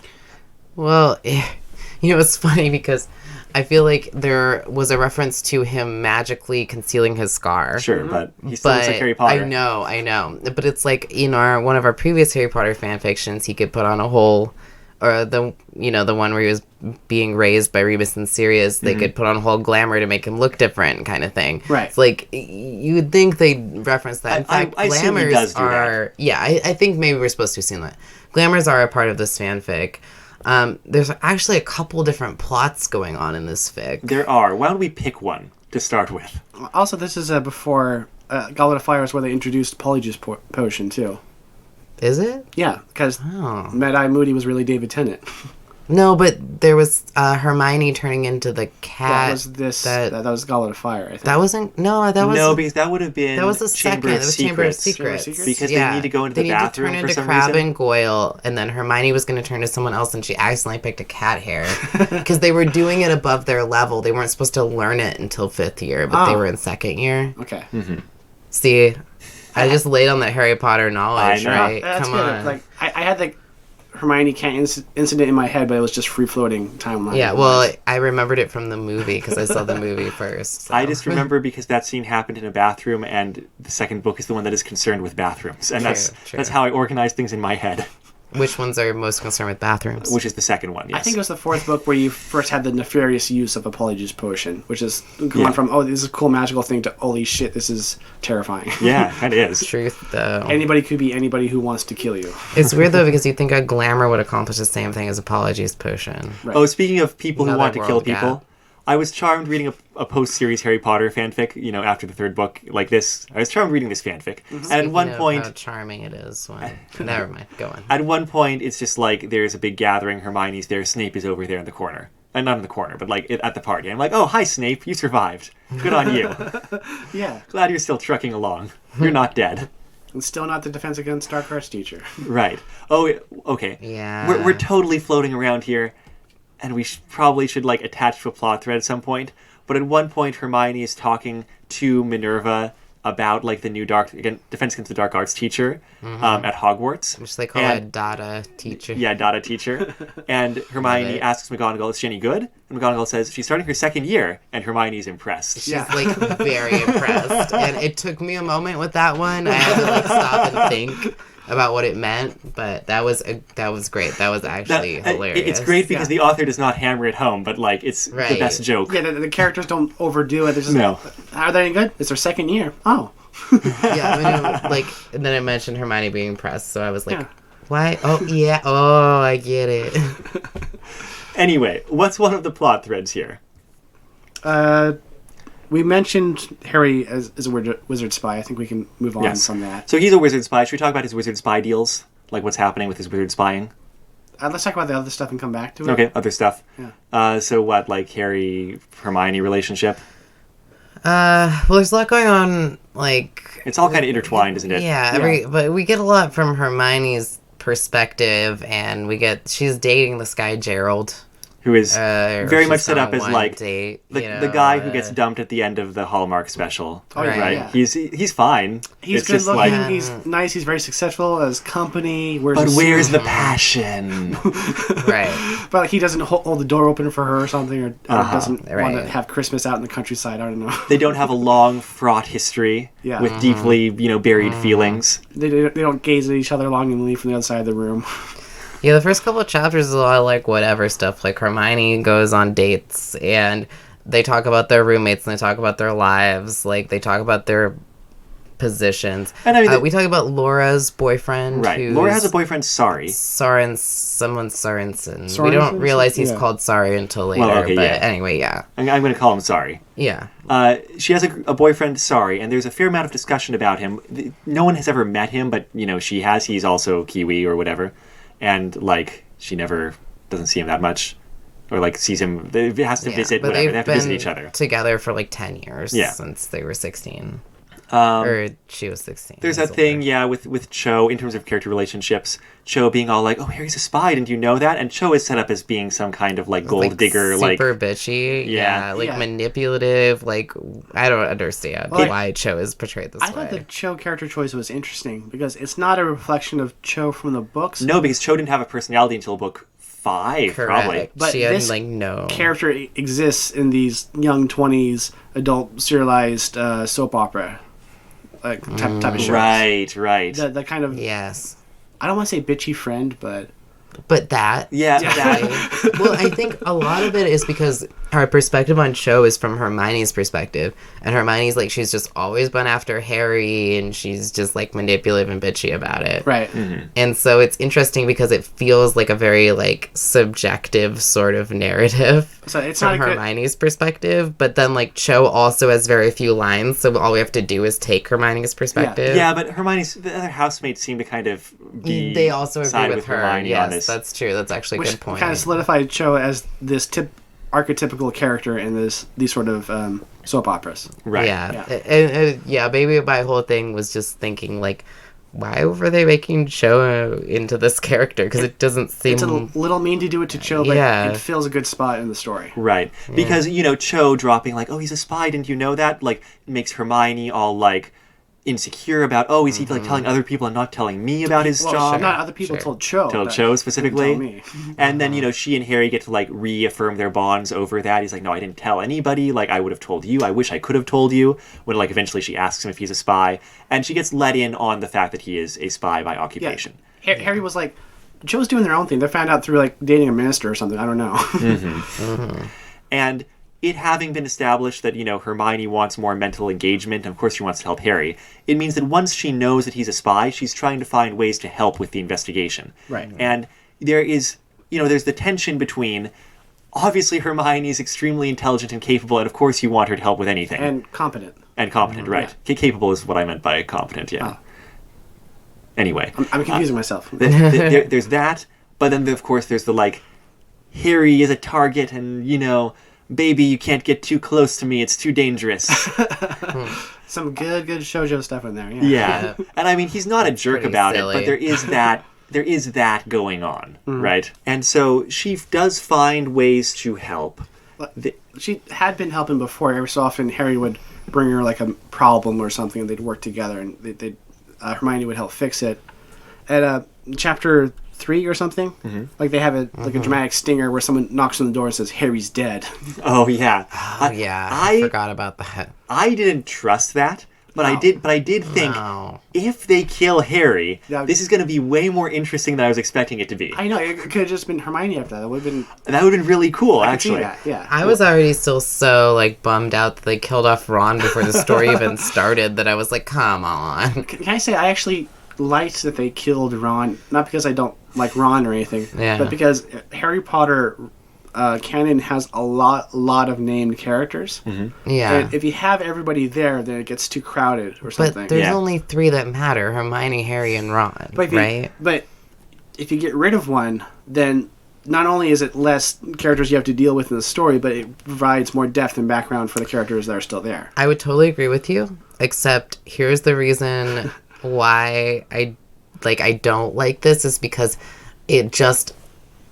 S3: Well, it's funny because I feel like there was a reference to him magically concealing his scar.
S2: Sure, but he still looks like Harry Potter.
S3: I know. But it's like, one of our previous Harry Potter fan fictions, he could put on a whole, or the one where he was being raised by Remus and Sirius, they could put on a whole glamour to make him look different kind of thing.
S1: Right.
S3: It's like, you would think they'd reference that. In fact,
S2: I assume he does do that.
S3: Yeah, I think maybe we're supposed to have seen that. Glamours are a part of this fanfic. There's actually a couple different plots going on in this fic.
S2: There are. Why don't we pick one to start with?
S1: Also, this is before Goblet of Fire is where they introduced Polyjuice Potion, too.
S3: Is it?
S1: Yeah, because Mad-Eye Moody was really David Tennant.
S3: No, but there was Hermione turning into the cat.
S1: That was Goblet of Fire, I think.
S3: That wasn't... No, that was...
S2: No, because that would have been...
S3: That was the second. It was Chamber of Secrets.
S2: Because they need to go into the bathroom for some reason. They need to turn into Crabbe and
S3: Goyle, and then Hermione was going to turn to someone else, and she accidentally picked a cat hair. Because they were doing it above their level. They weren't supposed to learn it until 5th year, but they were in 2nd year.
S1: Okay.
S3: See, I just laid on that Harry Potter knowledge, right?
S1: That's
S3: Come
S1: good.
S3: on.
S1: Like, I had, like, Hermione can't incident in my head, but it was just free-floating timeline.
S3: Yeah, well, I remembered it from the movie because I saw the movie first. So.
S2: I just remember because that scene happened in a bathroom, and the second book is the one that is concerned with bathrooms, and that's how I organize things in my head.
S3: Which ones are most concerned with bathrooms?
S2: Which is the second one, yes.
S1: I think it was the fourth book where you first had the nefarious use of a polyjuice potion, which is going from, oh, this is a cool magical thing, to, holy shit, this is terrifying.
S2: Yeah, that is.
S3: Truth, though.
S1: Anybody could be anybody who wants to kill you.
S3: It's weird, though, because you think a glamour would accomplish the same thing as a polyjuice potion.
S1: Right.
S2: Oh, speaking of people who want to kill
S3: world
S2: people,
S3: gap.
S2: I was charmed reading a post-series Harry Potter fanfic, after the third book, like this. I was charmed reading this fanfic. And at one point...
S3: how charming it is. Never mind, go on.
S2: At one point, it's just like, there's a big gathering, Hermione's there, Snape is over there in the corner. Not in the corner, but like at the party. I'm like, oh, hi, Snape, you survived. Good on you.
S1: Yeah.
S2: Glad you're still trucking along. You're not dead.
S1: And still not the Defense Against Dark Arts teacher.
S2: Right. Oh, okay.
S3: Yeah.
S2: We're totally floating around here, and we probably should like attach to a plot thread at some point. But at one point, Hermione is talking to Minerva about like the new Defense Against the Dark Arts teacher at Hogwarts,
S3: Which they call a Dada teacher.
S2: Yeah, Dada teacher. And Hermione asks McGonagall, "Is she any good?" And McGonagall says, "She's starting her second year," and Hermione's impressed.
S3: She's like very impressed, and it took me a moment with that one. I had to like stop and think about what it meant, but that was great. That was actually hilarious.
S2: It's great because the author does not hammer it home, but like it's the best joke.
S1: Yeah, the characters don't overdo it. They're just are they any good? It's their second year. Oh.
S3: Yeah, and then I mentioned Hermione being impressed, so I was like, why? Oh, yeah. Oh, I get it.
S2: Anyway, what's one of the plot threads here?
S1: We mentioned Harry as a wizard spy. I think we can move on from that.
S2: So he's a wizard spy. Should we talk about his wizard spy deals? Like what's happening with his wizard spying?
S1: Let's talk about the other stuff and come back to it.
S2: Okay, other stuff.
S1: Yeah.
S2: So what, like Harry-Hermione relationship?
S3: Well, there's a lot going on, like...
S2: It's all kind of intertwined, isn't it?
S3: Yeah, but we get a lot from Hermione's perspective, and she's dating this guy, Gerald.
S2: Who is very much set up as like
S3: date,
S2: the guy who gets dumped at the end of the Hallmark special.
S1: Oh, yeah,
S2: right?
S1: Yeah.
S2: He's fine.
S1: He's good looking. He's nice. He's very successful as company.
S2: But where's the passion?
S3: Right.
S1: But like, he doesn't hold the door open for her or something, or doesn't want to have Christmas out in the countryside. I don't know.
S2: They don't have a long, fraught history with deeply, buried feelings.
S1: They don't gaze at each other longingly from the other side of the room.
S3: Yeah, the first couple of chapters is a lot of, like, whatever stuff. Like, Hermione goes on dates, and they talk about their roommates, and they talk about their lives. Like, they talk about their positions. And I mean, we talk about Laura's boyfriend.
S2: Right. Laura has a boyfriend, Sorensen.
S3: We don't realize he's called Sorry until later. Well, okay, but anyway, yeah.
S2: I'm going to call him Sorry.
S3: Yeah.
S2: She has a boyfriend, Sorry, and there's a fair amount of discussion about him. No one has ever met him, but, she has. He's also Kiwi or whatever. And, like, she never doesn't see him that much. Or, like, sees him. It has to visit, whatever. They have to visit each other.
S3: Together for, like, 10 years since they were 16.
S2: Or
S3: she was 16.
S2: There's that thing, with Cho, in terms of character relationships. Cho being all like, oh, Harry's a spy, didn't you know that? And Cho is set up as being some kind of, like, gold digger.
S3: Super bitchy. Yeah. Manipulative. Like, I don't understand why Cho is portrayed this way.
S1: I thought the Cho character choice was interesting, because it's not a reflection of Cho from the books.
S2: No, because Cho didn't have a personality until book 5, probably.
S1: But
S3: she
S1: this character exists in these young 20s adult serialized soap opera type of shows.
S2: Right.
S1: The kind of...
S3: Yes.
S1: I don't want to say bitchy friend, but...
S3: But that.
S2: Yeah, that.
S3: Well, I think a lot of it is because our perspective on Cho is from Hermione's perspective. And Hermione's like, she's just always been after Harry, and she's just like manipulative and bitchy about it.
S1: Right.
S2: Mm-hmm.
S3: And so it's interesting because it feels like a very like subjective sort of narrative
S1: so it's
S3: from
S1: not
S3: Hermione's perspective. But then like Cho also has very few lines, so all we have to do is take Hermione's perspective.
S2: Yeah, but the other housemates seem to kind of be
S3: they also agree with her.
S2: Hermione on this.
S3: That's true. That's actually a good point.
S1: Which kind of solidified Cho as this archetypical character in these sort of soap operas.
S3: Right. Yeah. And maybe my whole thing was just thinking, like, why were they making Cho into this character? Because it doesn't seem...
S1: It's a little mean to do it to Cho, but it fills a good spot in the story.
S2: Right. Because, Cho dropping, like, oh, he's a spy, didn't you know that? Like, makes Hermione all, like, insecure about, oh, is he like telling other people and not telling me about his job?
S1: Not other people told Cho.
S2: Told
S1: but
S2: Cho specifically.
S1: didn't tell me.
S2: And then, you know, she and Harry get to like reaffirm their bonds over that. He's like, no, I didn't tell anybody. Like, I would have told you. I wish I could have told you. When like eventually she asks him if he's a spy. And she gets let in on the fact that he is a spy by occupation.
S1: Yeah. Harry was like, Cho's doing their own thing. They found out through like dating a minister or something. I don't know.
S2: And it having been established that, you know, Hermione wants more mental engagement, and of course she wants to help Harry, it means that once she knows that he's a spy, she's trying to find ways to help with the investigation.
S1: Right.
S2: And there is, you know, there's the tension between, obviously Hermione is extremely intelligent and capable, and of course you want her to help with anything.
S1: And competent.
S2: And competent, right.
S1: Yeah.
S2: Capable is what I meant by competent, yeah.
S1: Oh.
S2: Anyway.
S1: I'm confusing myself.
S2: There's that, but then of course there's the like, Harry is a target and, you know, baby, you can't get too close to me. It's too dangerous.
S1: Some good shoujo stuff in there.
S2: Yeah. And I mean, he's not a jerk about
S3: silly.
S2: it, but there is that going on, right? And so she does find ways to help.
S1: She had been helping before. Every so often, Harry would bring her like a problem or something, and they'd work together, and Hermione would help fix it. At chapter 3 or something, like they have a dramatic stinger where someone knocks on the door and says Harry's dead.
S2: Oh yeah.
S3: I forgot about that.
S2: I didn't trust that, but
S1: No.
S2: I did think if they kill Harry, this is going to be way more interesting than I was expecting it to be.
S1: I know, it could have just been Hermione after that. That would have been
S2: really cool,
S1: I could see
S2: actually.
S1: that, yeah.
S3: I was already still so like bummed out that they killed off Ron before the story even started that I was like, come on.
S1: Can I say I actually liked that they killed Ron, not because I don't like Ron or anything, but because Harry Potter canon has a lot of named characters.
S3: Yeah.
S1: And if you have everybody there, then it gets too crowded or something.
S3: But there's only 3 that matter, Hermione, Harry, and Ron, right?
S1: But if you get rid of one, then not only is it less characters you have to deal with in the story, but it provides more depth and background for the characters that are still there.
S3: I would totally agree with you, except here's the reason why I don't like this is because it just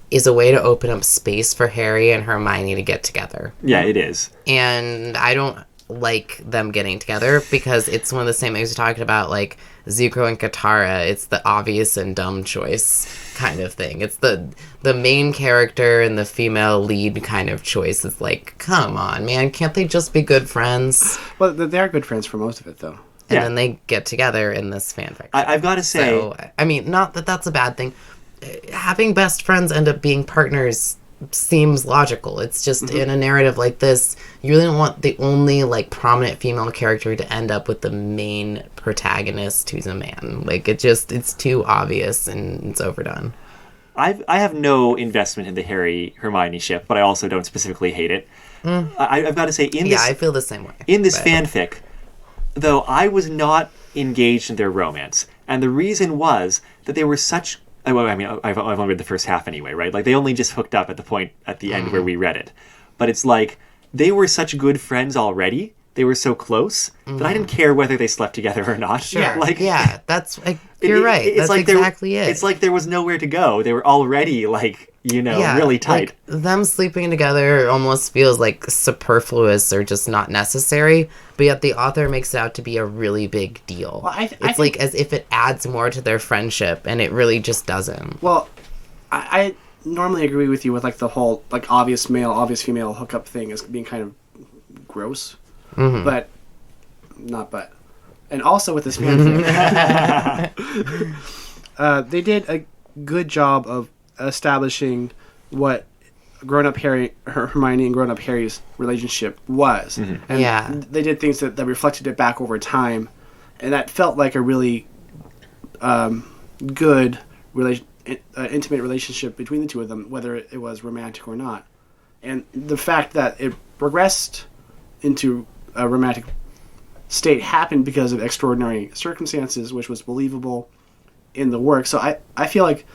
S3: is a way to open up space for Harry and Hermione to get together.
S2: Yeah, it is.
S3: And I don't like them getting together because it's one of the same things we're talking about, like Zuko and Katara. It's the obvious and dumb choice kind of thing. It's the main character and the female lead kind of choice. It's like, come on, man, can't they just be good friends?
S1: Well, they are good friends for most of it, though.
S3: And then they get together in this fanfic.
S2: I've got to say...
S3: So, I mean, not that that's a bad thing. Having best friends end up being partners seems logical. It's just in a narrative like this, you really don't want the only, like, prominent female character to end up with the main protagonist who's a man. Like, it's too obvious and it's overdone.
S2: I have no investment in the Harry-Hermione ship, but I also don't specifically hate it. I've got to say,
S3: I feel the same way.
S2: In this fanfic, though, I was not engaged in their romance. And the reason was that they were such... Well, I mean, I've only read the first half anyway, right? Like, they only just hooked up at the point at the end where we read it. But it's like, they were such good friends already. They were so close that I didn't care whether they slept together or not.
S3: Sure.
S2: Yeah,
S3: that's... You're right. That's
S2: like
S3: exactly it.
S2: It's like there was nowhere to go. They were already, like, really tight.
S3: Like, them sleeping together almost feels like superfluous or just not necessary, but yet the author makes it out to be a really big deal.
S1: Well, I
S3: it's
S1: think,
S3: like as if it adds more to their friendship, and it really just doesn't.
S1: Well, I normally agree with you with like the whole like obvious male, obvious female hookup thing as being kind of gross, but not but. And also with this fanfic, they did a good job of establishing what grown-up Hermione and grown-up Harry's relationship was. And they did things that reflected it back over time, and that felt like a really good intimate relationship between the two of them, whether it was romantic or not. And the fact that it progressed into a romantic state happened because of extraordinary circumstances, which was believable in the work. So I feel like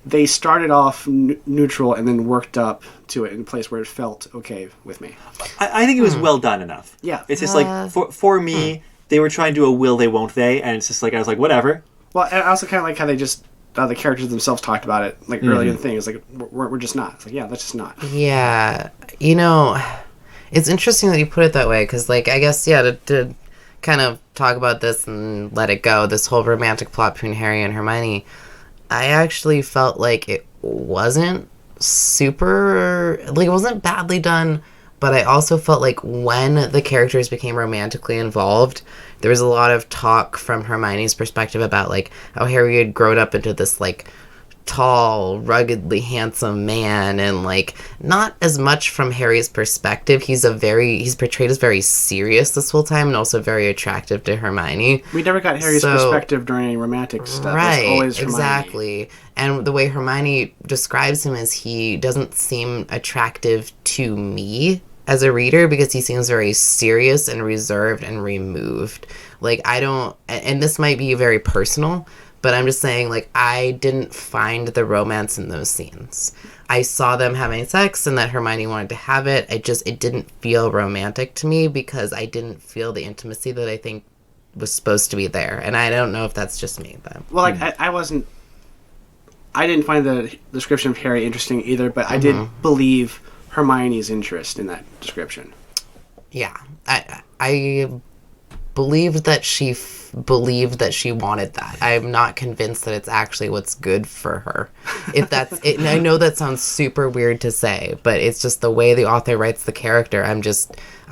S1: they started off neutral and then worked up to it in a place where it felt okay with me.
S2: I think it was well done enough.
S1: Yeah.
S2: It's just like, for me, they were trying to do a will they, won't they, and it's just like, I was like, whatever.
S1: Well, I also kind of like how they just, the characters themselves talked about it, like early in the thing. It's like, we're just not. It's like, yeah, let's just not.
S3: Yeah. It's interesting that you put it that way, because, like, I guess, to kind of talk about this and let it go, this whole romantic plot between Harry and Hermione, I actually felt like it wasn't super, like, it wasn't badly done, but I also felt like when the characters became romantically involved, there was a lot of talk from Hermione's perspective about, like, how Harry had grown up into this, like, tall, ruggedly handsome man, and, like, not as much from Harry's perspective. He's portrayed as very serious this whole time and also very attractive to Hermione.
S1: We never got Harry's perspective during any romantic stuff.
S3: Right,
S1: it's always Hermione.
S3: exactly. And the way Hermione describes him is he doesn't seem attractive to me as a reader because he seems very serious and reserved and removed. Like, I don't, and this might be very personal, but I'm just saying, like, I didn't find the romance in those scenes. I saw them having sex and that Hermione wanted to have it. It didn't feel romantic to me because I didn't feel the intimacy that I think was supposed to be there. And I don't know if that's just me, but...
S1: Well, like, I didn't find the description of Harry interesting either, but I did believe Hermione's interest in that description.
S3: Yeah. I believed that she believed that she wanted that. I'm not convinced that it's actually what's good for her. If that's it, and I know that sounds super weird to say, but it's just the way the author writes the character. I'm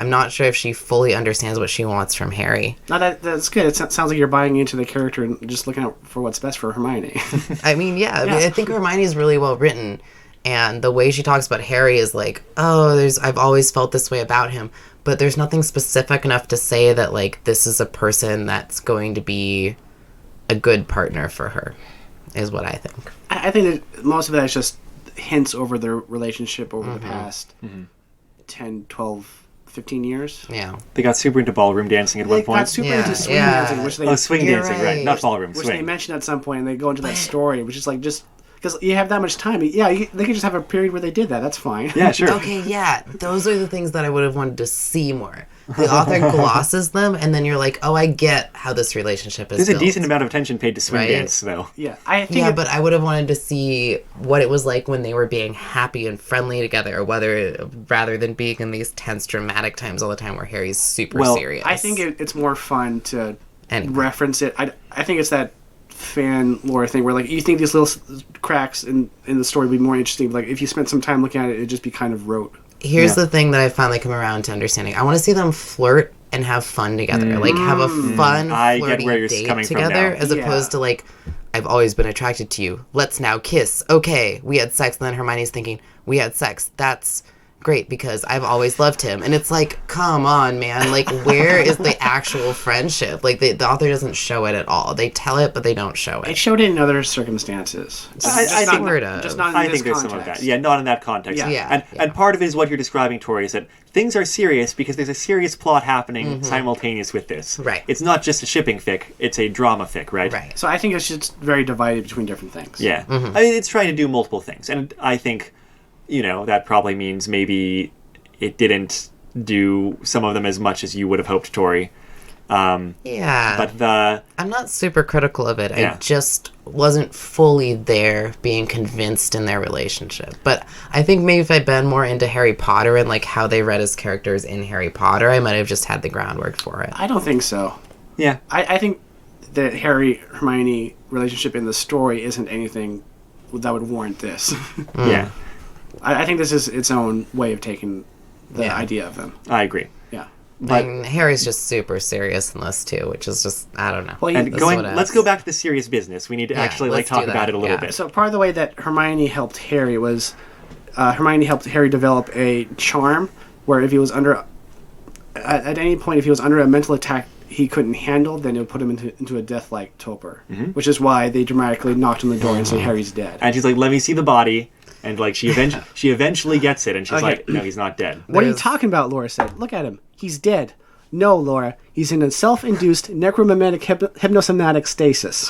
S3: not sure if she fully understands what she wants from Harry.
S1: No, that's good. It sounds like you're buying into the character and just looking out for what's best for Hermione.
S3: I mean, yeah. I mean, I think Hermione is really well written, and the way she talks about Harry is like, I've always felt this way about him. But there's nothing specific enough to say that, like, this is a person that's going to be a good partner for her, is what I think.
S1: I think that most of that is just hints over their relationship over the past 10, 12, 15 years.
S3: Yeah.
S2: They got super into ballroom dancing at one
S1: They
S2: point.
S1: got super into swing dancing, which they...
S2: swing
S3: You're
S2: dancing, right. Not ballroom,
S1: Which
S2: swing.
S1: they mentioned at some point, and they go into that story, which is like, just... Because you have that much time. Yeah, they could just have a period where they did that. That's fine.
S2: Yeah, sure.
S3: Okay, yeah. Those are the things that I would have wanted to see more. The author glosses them, and then you're like, oh, I get how this relationship is
S2: There's
S3: built.
S2: a decent amount of attention paid to swing
S3: Right?
S2: dance, though.
S1: Yeah, I think...
S3: Yeah, but I would have wanted to see what it was like when they were being happy and friendly together, rather than being in these tense, dramatic times all the time where Harry's super serious.
S1: I think it's more fun to
S3: Anyway.
S1: reference it. I think it's that fan lore thing where, like, you think these little cracks in the story would be more interesting. Like, if you spent some time looking at it, it'd just be kind of rote.
S3: Here's the thing that I finally come around to understanding. I want to see them flirt and have fun together. Like, have a fun,
S2: I get
S3: flirty
S2: where you're
S3: date
S2: coming from
S3: together,
S2: now.
S3: as opposed to, like, I've always been attracted to you. Let's now kiss. Okay, we had sex. And then Hermione's thinking, we had sex. That's great because I've always loved him. And it's like, come on, man. Like, where is the actual friendship? Like, the author doesn't show it at all. They tell it, but they don't show it.
S1: It showed it in other circumstances.
S2: I think
S1: Just not in
S2: I
S1: this
S2: think there's
S1: context.
S2: some of that. Yeah, not in that context.
S3: Yeah.
S2: And part of it is what you're describing, Tori, is that things are serious because there's a serious plot happening simultaneous with this.
S3: Right.
S2: It's not just a shipping fic, it's a drama fic, right?
S3: Right.
S1: So I think it's just very divided between different things.
S2: Yeah. I mean, it's trying to do multiple things. And I think, that probably means maybe it didn't do some of them as much as you would have hoped, Tori.
S3: Yeah.
S2: But
S3: I'm not super critical of it.
S2: Yeah.
S3: I just wasn't fully there being convinced in their relationship. But I think maybe if I'd been more into Harry Potter and, like, how they read as characters in Harry Potter, I might have just had the groundwork for it.
S1: I don't think so.
S2: yeah.
S1: I think the Harry-Hermione relationship in the story isn't anything that would warrant this.
S2: Yeah.
S1: I think this is its own way of taking the idea of them.
S2: I agree.
S1: Yeah.
S2: But
S3: Harry's just super serious in this too, which is just, I don't know.
S1: Well,
S2: and
S3: That's
S2: going,
S3: what it
S2: let's
S3: is.
S2: go back to the serious business. We need to actually
S3: let's
S2: talk
S3: do
S2: about
S3: that,
S2: it a little
S3: yeah.
S2: bit.
S1: So part of the way that Hermione helped Harry was Hermione helped Harry develop a charm where if he was under at any point if he was under a mental attack he couldn't handle, then it would put him into a death-like torpor, which is why they dramatically knocked on the door and say Harry's dead.
S2: And she's like, "Let me see the body." And like she eventually gets it, and she's like, "No, he's not dead."
S1: What are you talking about? Laura said. Look at him. He's dead. No, Laura. He's in a self-induced necromimetic hypnosomatic stasis,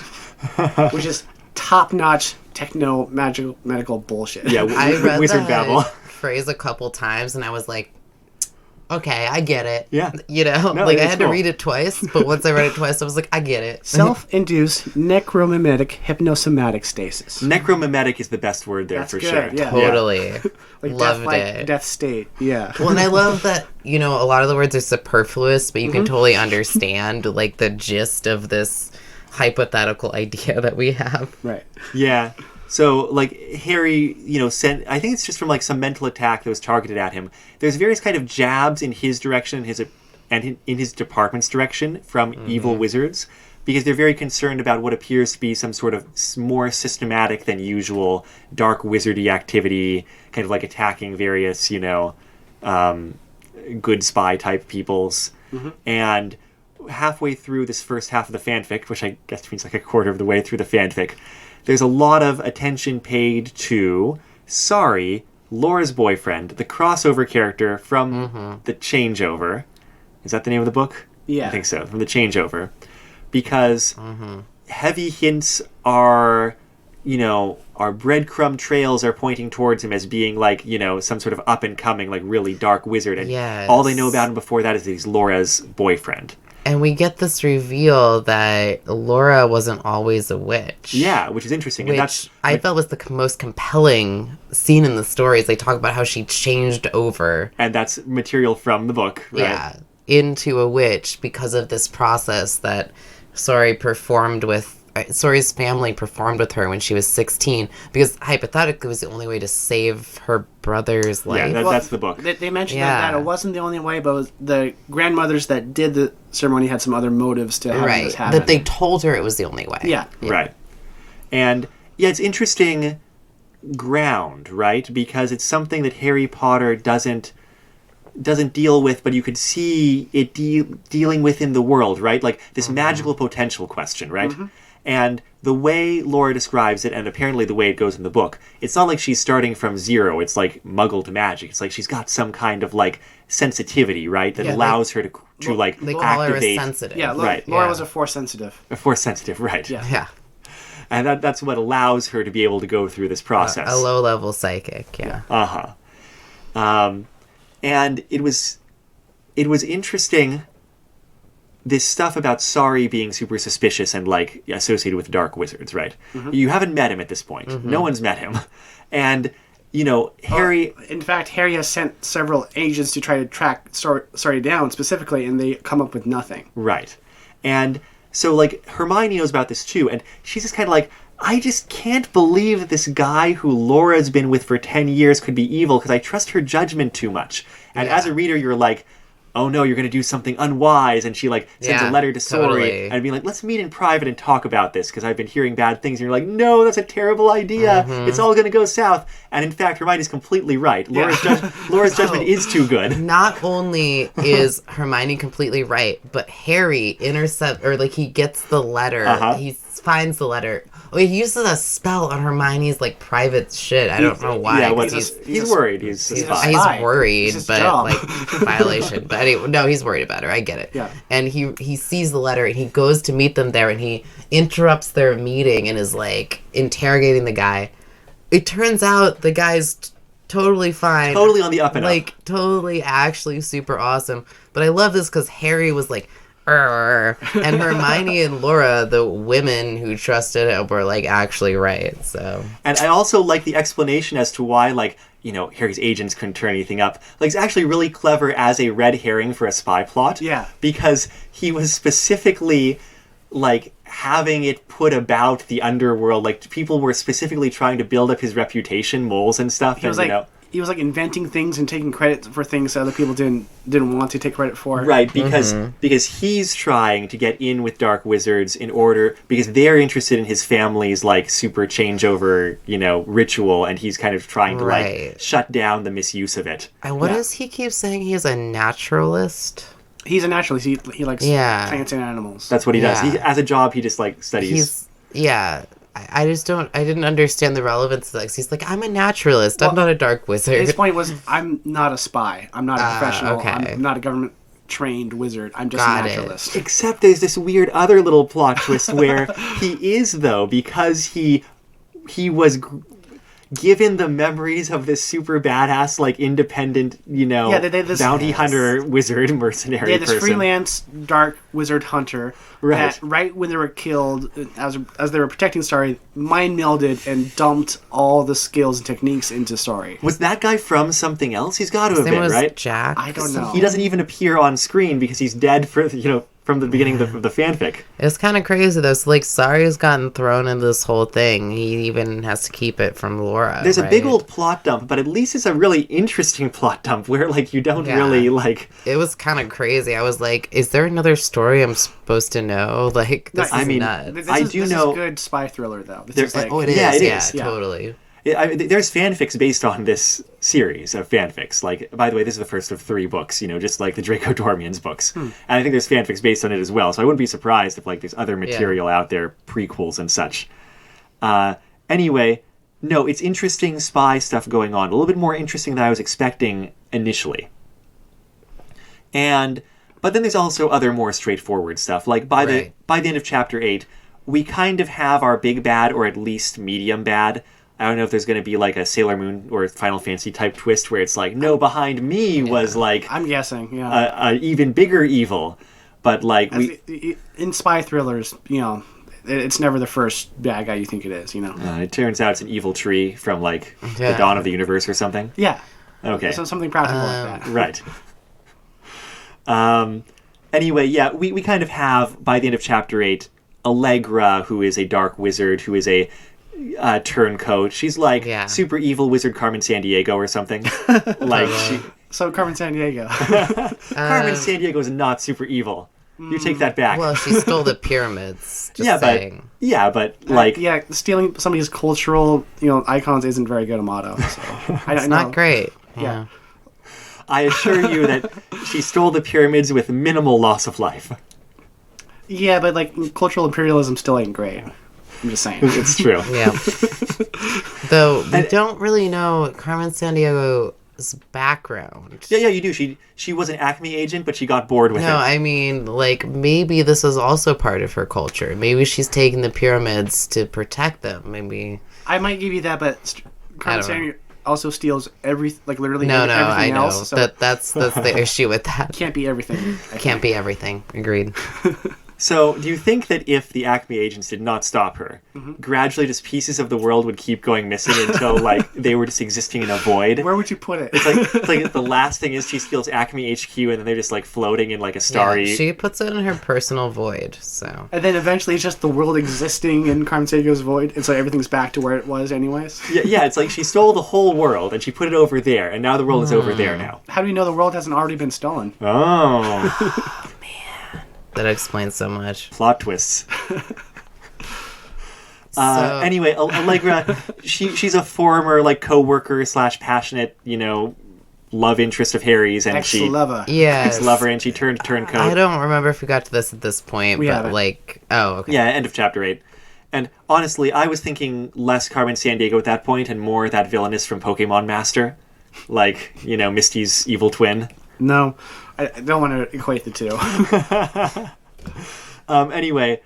S1: which is top-notch techno-magical medical bullshit.
S2: Yeah,
S3: I read
S2: wizard
S3: that
S2: babble.
S3: phrase a couple times and I was like, okay, I get it.
S2: Yeah.
S3: You know,
S2: No,
S3: like I
S2: it's
S3: had to
S2: cool.
S3: read it twice, but once I read it twice, I was like, I get it.
S1: Self-induced necromimetic hypnosomatic stasis.
S2: Necromimetic is the best word there
S1: That's
S2: for
S1: good,
S2: sure.
S1: yeah.
S3: Totally.
S1: Like
S3: Loved
S1: death,
S3: it.
S1: death state. Yeah.
S3: Well, and I love that, you know, a lot of the words are superfluous, but you can totally understand, like, the gist of this hypothetical idea that we have.
S1: Right.
S2: Yeah. So, like, Harry, you know, sent... I think it's just from, like, some mental attack that was targeted at him. There's various kind of jabs in his direction and in his department's direction from evil wizards, because they're very concerned about what appears to be some sort of more systematic than usual dark wizardy activity, kind of like attacking various, you know, good spy type peoples. And halfway through this first half of the fanfic, which I guess means like a quarter of the way through the fanfic, there's a lot of attention paid to Sorry, Laura's boyfriend, the crossover character from the Changeover. Is that the name of the book?
S1: Yeah.
S2: I think so, from the Changeover. Because heavy hints are, you know, our breadcrumb trails are pointing towards him as being like, you know, some sort of up and coming, like really dark wizard. And
S3: Yes.
S2: all they know about him before that is that he's Laura's boyfriend.
S3: And we get this reveal that Laura wasn't always a witch.
S2: Yeah, which is interesting. And
S3: Which I felt was the most compelling scene in the story. Is they talk about how she changed over.
S2: And that's material from the book, right?
S3: Yeah, into a witch because of this process that Sorry's family performed with her when she was 16, because hypothetically it was the only way to save her brother's life.
S2: Yeah, that's the book.
S1: They mentioned
S3: Yeah.
S1: that it wasn't the only way, but it was the grandmothers that did the ceremony had some other motives to have
S3: Right,
S1: this happen.
S3: that they told her it was the only way.
S1: Yeah.
S2: Right. And yeah, it's interesting ground, right? Because it's something that Harry Potter doesn't deal with, but you could see it dealing with in the world, right? Like this magical potential question, right? And the way Laura describes it, and apparently the way it goes in the book, it's not like she's starting from zero. It's like muggle to magic. It's like she's got some kind of like sensitivity, right? That
S1: Yeah,
S2: allows her to like
S3: They call her a
S2: activate.
S3: sensitive.
S1: Yeah,
S2: Right.
S1: Laura
S3: Yeah.
S1: was a force sensitive.
S2: Force sensitive, right?
S1: Yeah.
S3: Yeah.
S2: And that's what allows her to be able to go through this process.
S3: A low-level psychic, yeah.
S2: And it was interesting, this stuff about Sorry being super suspicious and like associated with dark wizards, right? You haven't met him at this point. No one's met him. And, you know, Harry...
S1: In fact, Harry has sent several agents to try to track Sorry down specifically, and they come up with nothing.
S2: Right. And so, like, Hermione knows about this too, and she's just kind of like, I just can't believe that this guy who Laura's been with for 10 years could be evil, because I trust her judgment too much. And as a reader, you're like, oh no, you're going to do something unwise. And she, like, sends a letter to Sorry
S3: totally.
S2: and be like, let's meet in private and talk about this, because I've been hearing bad things. And you're like, no, that's a terrible idea. It's all going to go south. And in fact, Hermione's completely right. Laura's judgment is too good.
S3: Not only is Hermione completely right, but Harry he gets the letter. He finds the letter. Oh, he uses a spell on Hermione's like private shit. I don't know why.
S2: Yeah,
S3: 'cause
S2: he's worried. He's a spy.
S3: He's worried,
S1: It's his
S3: but
S1: job.
S3: like violation. But anyway, no, he's worried about her. I get it.
S1: Yeah.
S3: And he sees the letter and he goes to meet them there and he interrupts their meeting and is like interrogating the guy. It turns out the guy's totally fine.
S2: Totally on the up and up.
S3: Like totally actually super awesome. But I love this because Harry was like, "Arr," and Hermione and Laura, the women who trusted him, were like actually right. So
S2: And I also like the explanation as to why, like, you know, Harry's agents couldn't turn anything up. Like, it's actually really clever as a red herring for a spy plot.
S1: Yeah.
S2: Because he was specifically, like, having it put about the underworld. Like, people were specifically trying to build up his reputation, moles and stuff.
S1: He was
S2: and,
S1: like inventing things and taking credit for things that other people didn't want to take credit for.
S2: Right, because he's trying to get in with dark wizards because they're interested in his family's like super changeover, you know, ritual, and he's kind of trying to like shut down the misuse of it.
S3: and what does he keep saying? He is a naturalist.
S1: He's a naturalist. He likes plants and animals.
S2: That's what he does.
S3: Yeah.
S2: As a job, he just like studies.
S3: I didn't understand the relevance of this. He's like, I'm a naturalist. I'm not a dark wizard.
S1: His point was, I'm not a spy. I'm not a professional.
S3: okay.
S1: I'm not a government-trained wizard. I'm just
S3: Got
S1: a
S3: it.
S1: naturalist.
S2: Except there's this weird other little plot twist where he is, though, because he was given the memories of this super badass, like, independent, bounty hunter, wizard, mercenary
S1: They had this
S2: person.
S1: freelance dark wizard hunter
S2: Right.
S1: that right when they were killed, as they were protecting Starry, mind melded and dumped all the skills and techniques into Starry.
S2: Was that guy from something else? He's got to have
S3: His name
S2: been,
S3: was
S2: right?
S3: Jack.
S1: I don't know.
S2: He doesn't even appear on screen because he's dead from the beginning of the fanfic.
S3: It's kind of crazy though. So like, Sari's gotten thrown into this whole thing. He even has to keep it from Laura.
S2: There's a big
S3: right?
S2: old plot dump, but at least it's a really interesting plot dump where, like, you don't
S3: Yeah.
S2: really, like...
S3: It was kind of crazy. I was like, is there another story I'm supposed to know? Like, this
S2: I
S3: is
S2: mean,
S3: nuts.
S1: This
S2: this
S1: is
S2: know-
S1: good spy thriller though. This
S2: There-
S1: is like,
S3: Oh, it is.
S2: Yeah, it
S3: Yeah,
S2: is.
S1: Yeah.
S3: totally.
S2: There's fanfics based on this series of fanfics. Like, by the way, this is the first of 3 books, just like the Draco Dormian's books. And I think there's fanfics based on it as well, so I wouldn't be surprised if, like, there's other material out there, prequels and such. Anyway, no, it's interesting spy stuff going on. A little bit more interesting than I was expecting initially. But then there's also other more straightforward stuff. Like, by the end of Chapter 8, we kind of have our big bad, or at least medium bad. I don't know if there's going to be, like, a Sailor Moon or Final Fantasy type twist where it's like, no, behind me was, like,
S1: I'm guessing, yeah.
S2: a even bigger evil. But, like,
S1: In spy thrillers, it's never the first bad guy you think it is,
S2: it turns out it's an evil tree from, like, the
S3: Yeah.
S2: dawn of the universe or something.
S1: Yeah.
S2: Okay.
S1: So something practical like that.
S2: Right. Anyway, yeah, we kind of have, by the end of Chapter 8, Allegra, who is a dark wizard, who is a turncoat. She's like super evil wizard Carmen Sandiego or something. Like,
S1: So Carmen Sandiego.
S2: Carmen Sandiego is not super evil. You take that back.
S3: Well, she stole the pyramids. Just saying.
S2: but like,
S1: stealing somebody's cultural, icons isn't very good a motto. So
S3: It's not great.
S1: Yeah.
S2: I assure you that she stole the pyramids with minimal loss of life.
S1: Yeah, but like cultural imperialism still ain't great. I'm just saying.
S2: It's true.
S3: Yeah. Though we don't really know Carmen Sandiego's background.
S2: Yeah, you do. She was an Acme agent, but she got bored with it.
S3: No, I mean, like, maybe this is also part of her culture. Maybe she's taking the pyramids to protect them. Maybe.
S1: I might give you that, but Carmen Sandiego also steals literally
S3: No,
S1: everything
S3: I know.
S1: else. So
S3: That's the issue with that.
S1: can't be everything.
S3: Can't be everything. Agreed.
S2: So, do you think that if the Acme agents did not stop her, gradually just pieces of the world would keep going missing until, like, they were just existing in a void?
S1: Where would you put it?
S2: It's like the last thing is she steals Acme HQ and then they're just, like, floating in, like, a starry...
S3: Yeah, she puts it in her personal void, so...
S1: And then eventually it's just the world existing in Carmen Sandiego's void, and so everything's back to where it was anyways.
S2: Yeah, it's like she stole the whole world and she put it over there, and now the world is over there now.
S1: How do we know the world hasn't already been stolen?
S2: Oh.
S3: That explains so much.
S2: Plot twists.
S3: So,
S2: Anyway, Allegra, she's a former, like, co-worker / passionate, love interest of Harry's, and
S1: Ex-lover.
S3: yes.
S2: ex-lover, and she turned turncoat.
S3: I don't remember if we got to this at this point,
S1: We
S3: but
S1: haven't.
S3: okay.
S2: Yeah, end of Chapter 8. And honestly, I was thinking less Carmen Sandiego at that point and more that villainess from Pokemon Master. Like, Misty's evil twin.
S1: No, I don't want to equate the two.
S2: Anyway,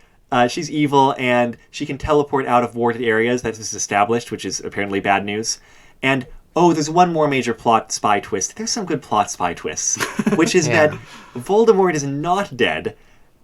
S2: she's evil and she can teleport out of warded areas. That is established, which is apparently bad news. And, there's one more major plot spy twist. There's some good plot spy twists, which is that Voldemort is not dead.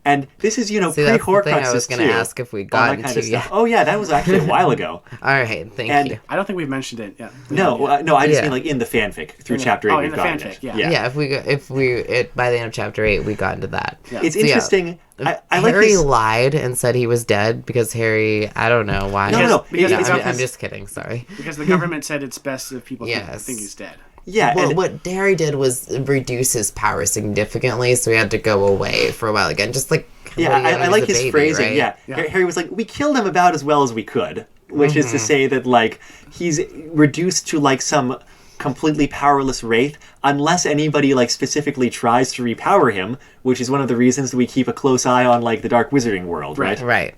S2: And this is,
S3: See, that's the
S2: pre-Horcruxes
S3: thing I was going
S2: too.
S3: to ask if we
S2: All
S3: got
S2: that kind
S3: into
S2: of
S3: yet.
S2: stuff. Oh yeah, that was actually a while ago.
S3: All right, thank
S2: And-
S3: you.
S1: I don't think we've mentioned it yet.
S2: No, I just
S3: Yeah.
S2: mean like in the fanfic through Chapter 8
S1: Oh,
S2: we've
S1: in the
S2: gotten
S1: fanfic,
S2: it.
S1: yeah.
S3: Yeah, by the end of Chapter 8, we got into that.
S2: It's
S3: So, yeah.
S2: interesting. I like
S3: Harry
S2: this.
S3: lied and said he was dead because Harry, I don't know why.
S2: No.
S1: Because
S3: Yeah,
S1: the
S3: I'm just kidding, sorry.
S1: Because the government said it's best if people
S3: Yes.
S1: think he's dead.
S2: Yeah,
S3: Well,
S2: and
S3: what Harry did was reduce his power significantly, so he had to go away for a while again. Just like
S2: yeah,
S3: when he
S2: I
S3: was
S2: like
S3: a
S2: his
S3: baby,
S2: phrasing.
S3: right?
S2: Yeah. Harry was like, we killed him about as well as we could, which is to say that like he's reduced to like some completely powerless wraith unless anybody like specifically tries to repower him, which is one of the reasons that we keep a close eye on like the dark wizarding world, right?
S3: Right.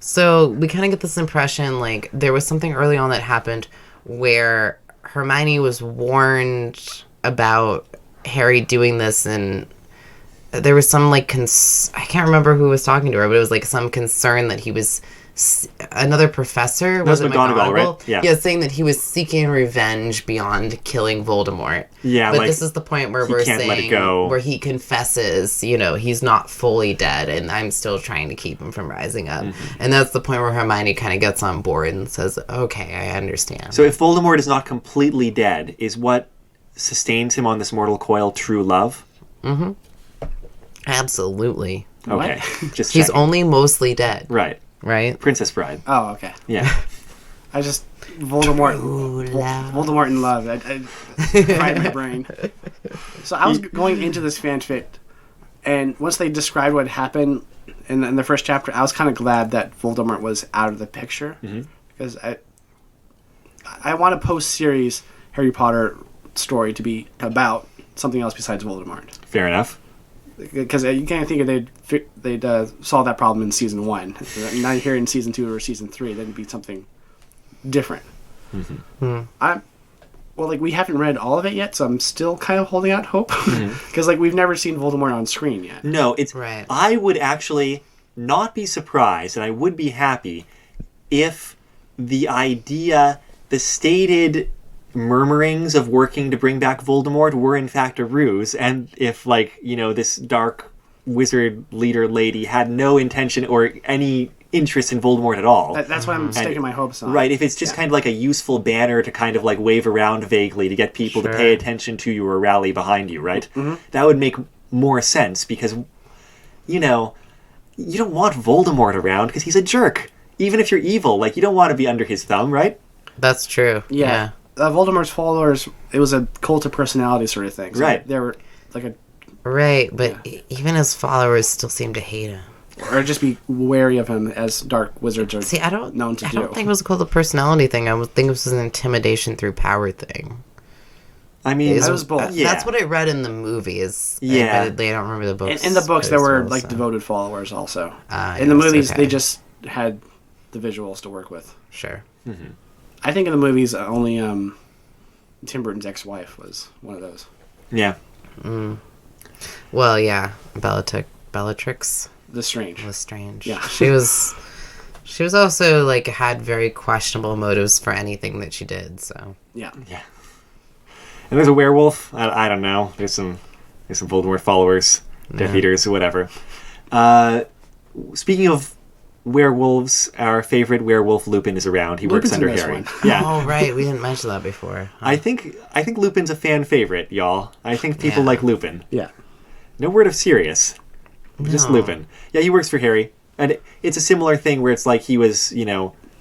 S3: So we kind of get this impression like there was something early on that happened where Hermione was warned about Harry doing this, and there was some like I can't remember who was talking to her, but it was like some concern that he was another professor,
S2: That's
S3: was it
S2: McGonagall, right?
S3: Yeah.
S2: Yeah.
S3: Saying that he was seeking revenge beyond killing Voldemort.
S2: Yeah,
S3: but
S2: like,
S3: this is the point where
S2: he
S3: we're
S2: can't let it
S3: saying
S2: go.
S3: where he confesses, you know, he's not fully dead, and I'm still trying to keep him from rising up. And that's the point where Hermione kind of gets on board and says, "Okay, I understand."
S2: So if Voldemort is not completely dead, is what sustains him on this mortal coil true love?
S3: Absolutely.
S2: Okay, just
S3: He's
S2: checking.
S3: only mostly dead,
S2: Right.
S3: right?
S2: Princess Bride.
S1: Oh, okay.
S2: Yeah.
S1: I just Voldemort.
S3: love.
S1: Voldemort in love. I fried my brain. So I was going into this fanfic, and once they described what happened in the first chapter, I was kind of glad that Voldemort was out of the picture, because I want a post-series Harry Potter story to be about something else besides Voldemort.
S2: Fair enough.
S1: Because you can't think they'd solve that problem in season 1. Now you're here in season 2 or season 3, that'd be something different. We haven't read all of it yet, so I'm still kind of holding out hope. Because we've never seen Voldemort on screen yet.
S2: No, it's
S3: Right.
S2: I would actually not be surprised, and I would be happy if the stated murmurings of working to bring back Voldemort were in fact a ruse, and if this dark wizard leader lady had no intention or any interest in Voldemort at all.
S1: That's what I'm staking my hopes on.
S2: Right, if it's just kind of like a useful banner to kind of wave around vaguely to get people to pay attention to you or rally behind you, right? That would make more sense, because, you don't want Voldemort around because he's a jerk. Even if you're evil, you don't want to be under his thumb, right?
S3: That's true.
S1: Yeah. Voldemort's followers, it was a cult of personality sort of thing. So
S2: Right.
S1: They were
S3: Right, but even his followers still seem to hate him.
S1: or just be wary of him, as dark wizards are
S3: See, I don't
S1: known to do.
S3: don't think it was called the personality thing. I would think it was an intimidation through power thing.
S2: I mean,
S1: It was both.
S2: Yeah.
S3: That's what I read in the movies.
S2: Yeah.
S3: Admittedly, I don't remember the books.
S1: In the books,
S3: quite
S1: there
S3: as
S1: were
S3: well, so.
S1: devoted followers also.
S3: yes,
S1: In the movies,
S3: okay.
S1: they just had the visuals to work with.
S3: Sure.
S1: I think in the movies, only Tim Burton's ex-wife was one of those.
S2: Yeah.
S3: Well, yeah, Bellatrix
S1: Lestrange.
S3: Lestrange.
S1: Yeah.
S3: She was also had very questionable motives for anything that she did. So
S1: Yeah.
S2: Yeah. And there's a werewolf. I don't know. There's some Voldemort followers, Death Eaters, or whatever. Speaking of werewolves, our favorite werewolf Lupin is around. He works
S1: Lupin's in
S2: under
S1: this
S2: Harry.
S1: one.
S2: Yeah.
S3: Oh right, we didn't mention that before.
S2: I think Lupin's a fan favorite, y'all. I think people
S3: Yeah.
S2: like Lupin.
S1: Yeah.
S2: No word of Sirius. Just
S3: No.
S2: Lupin. Yeah, he works for Harry. And it's a similar thing where it's he was,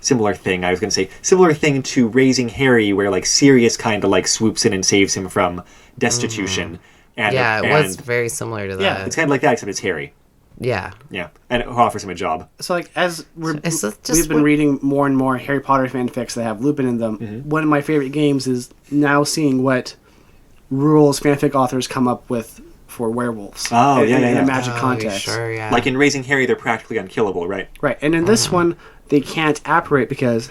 S2: similar thing to Raising Harry, where Sirius kind of swoops in and saves him from destitution. And,
S3: Yeah, it
S2: and
S3: was very similar to that.
S1: Yeah,
S2: it's kind of like that, except it's Harry.
S3: Yeah.
S2: Yeah, and who offers him a job.
S1: So as
S3: Is it just
S1: we've been reading more and more Harry Potter fanfics that have Lupin in them, one of my favorite games is now seeing what rules fanfic authors come up with for werewolves.
S2: Oh,
S1: in
S2: yeah.
S1: a magic
S3: Oh,
S1: context.
S3: Sure, yeah.
S2: Like in Raising Harry, they're practically unkillable, right?
S1: Right, and in this one, they can't apparate because,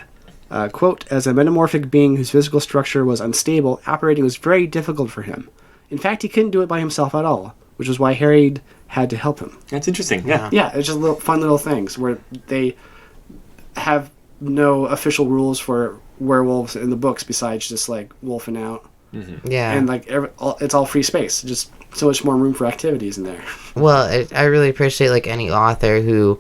S1: quote, as a metamorphic being whose physical structure was unstable, apparating was very difficult for him. In fact, he couldn't do it by himself at all, which is why Harry had to help him.
S2: That's interesting, yeah.
S1: Yeah, it's just fun little things where they have no official rules for werewolves in the books besides just wolfing out.
S3: yeah.
S1: And it's all free space, just so much more room for activities in there.
S3: Well, I really appreciate any author who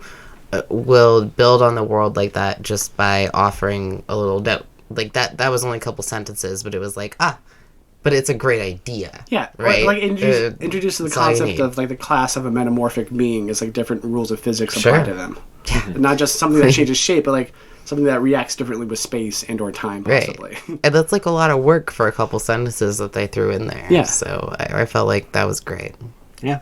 S3: will build on the world like that just by offering a little note. That was only a couple sentences, but it was but it's a great idea.
S1: Yeah,
S3: right.
S1: Introduce the
S3: that's all you
S1: concept
S3: need.
S1: of the class of a metamorphic being is different rules of physics
S3: Sure.
S1: apply to them. Not just something that changes shape, but something that reacts differently with space and or time, possibly.
S3: Right. And that's a lot of work for a couple sentences that they threw in there.
S1: Yeah.
S3: So I felt like that was great.
S2: Yeah.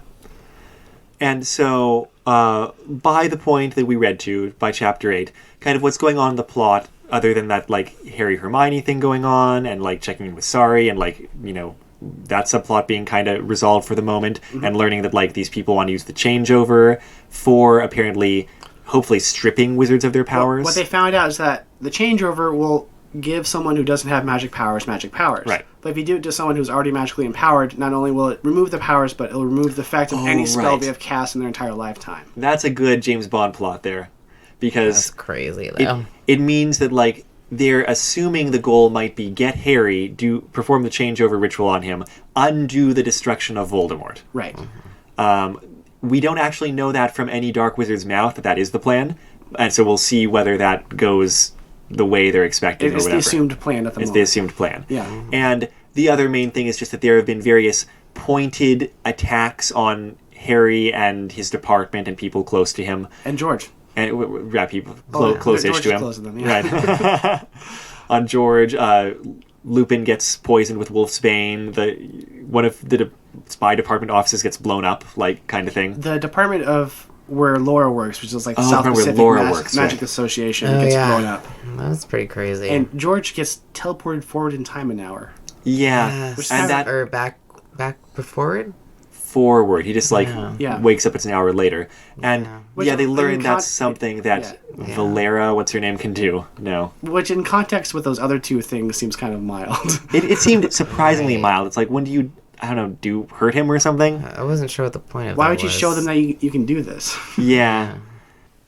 S2: And so, by the point that we read to, by chapter 8, kind of what's going on in the plot, other than that, Harry Hermione thing going on, and, checking in with Sorry, and, that subplot being kind of resolved for the moment, and learning that, these people want to use the changeover for, apparently, hopefully stripping wizards of their powers.
S1: What they found out is that the changeover will give someone who doesn't have magic powers.
S2: Right.
S1: But if you do it to someone who's already magically empowered, not only will it remove the powers, but it'll remove the effect of any spell
S2: right.
S1: they have cast in their entire lifetime.
S2: That's a good James Bond plot there. because
S3: That's crazy, though.
S2: it means that, like, they're assuming the goal might be get Harry, perform the changeover ritual on him, undo the destruction of Voldemort.
S1: Right.
S2: We don't actually know that from any Dark Wizard's mouth that is the plan, and so we'll see whether that goes the way they're expecting or
S1: It's
S2: whatever.
S1: the assumed plan at the
S2: It's
S1: moment.
S2: the assumed plan.
S1: Yeah.
S2: And the other main thing is just that there have been various pointed attacks on Harry and his department and people close to him.
S1: And George.
S2: And people
S1: yeah.
S2: close-ish
S1: George
S2: to
S1: is
S2: him.
S1: close to them, yeah.
S2: Right. On George, Lupin gets poisoned with Wolfsbane. One of the spy department offices gets blown up, like, kind of thing.
S1: The department of where Laura works, which is like the South
S2: where
S1: Pacific
S2: Laura works,
S1: Magic
S2: right.
S1: Association,
S3: Oh,
S1: gets
S3: yeah.
S1: blown up.
S3: That's pretty crazy.
S1: And George gets teleported forward in time an hour.
S2: Yeah.
S1: Which
S2: And that
S3: or back forward?
S2: forward. He just, like,
S1: Yeah.
S2: wakes up, it's an hour later. And,
S1: Which,
S2: they learn
S1: in
S2: that's something that
S3: Yeah.
S2: Valera, what's her name, can do. No.
S1: Which in context with those other two things seems kind of mild.
S2: It seemed surprisingly
S3: Right.
S2: mild. It's like, when do you, I don't know, hurt him or something?
S3: I wasn't sure what the point of
S1: Why
S3: that
S1: would you
S3: was.
S1: show them that you can do this?
S2: Yeah.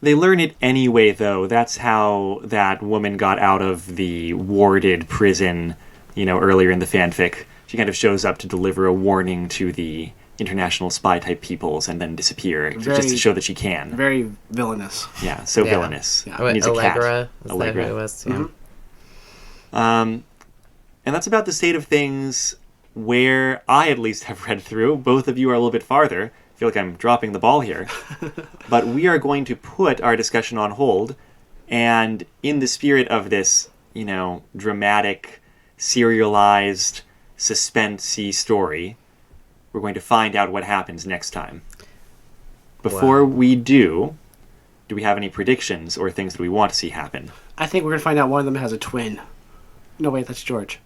S2: They learn it anyway, though. That's how that woman got out of the warded prison, earlier in the fanfic. She kind of shows up to deliver a warning to the international spy-type peoples and then disappear, just to show that she can.
S1: Very villainous.
S2: Yeah, so
S3: Yeah.
S2: villainous.
S1: Yeah.
S3: What,
S2: Needs a cat.
S3: Allegra? Is
S2: Allegra.
S3: that who it was? Yeah.
S2: And that's about the state of things where I at least have read through. Both of you are a little bit farther. I feel like I'm dropping the ball here. But we are going to put our discussion on hold, and in the spirit of this, dramatic, serialized, suspensey story, we're going to find out what happens next time. Before we do we have any predictions or things that we want to see happen?
S1: I think we're going to find out one of them has a twin. No, wait, that's George.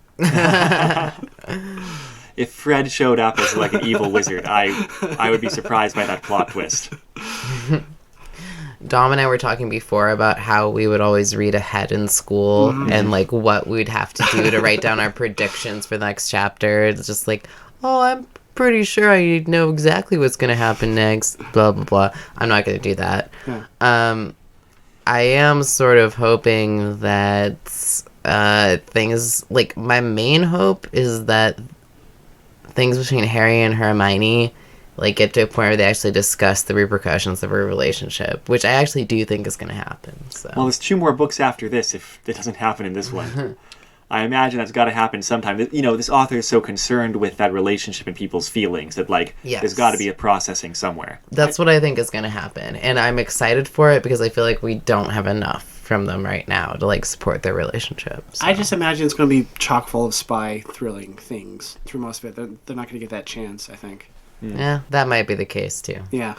S2: If Fred showed up as like an evil wizard, I would be surprised by that plot twist.
S3: Dom and I were talking before about how we would always read ahead in school and like what we'd have to do to write down our predictions for the next chapter. It's just like, oh, I'm pretty sure I know exactly what's going to happen next, blah, blah, blah. I'm not going to do that.
S1: Yeah.
S3: I am sort of hoping that things, like, my main hope is that things between Harry and Hermione, like, get to a point where they actually discuss the repercussions of her relationship, which I actually do think is going to happen. So.
S2: Well, there's 2 more books after this if it doesn't happen in this one. I imagine that's got to happen sometime. You know, this author is so concerned with that relationship and people's feelings that, like, there's got to be a processing somewhere.
S3: That's what I think is going to happen. And I'm excited for it because I feel like we don't have enough from them right now to, like, support their relationship. So.
S1: I just imagine it's going to be chock full of spy thrilling things through most of it. They're not going to get that chance, I think.
S3: Yeah, that might be the case, too.
S1: Yeah.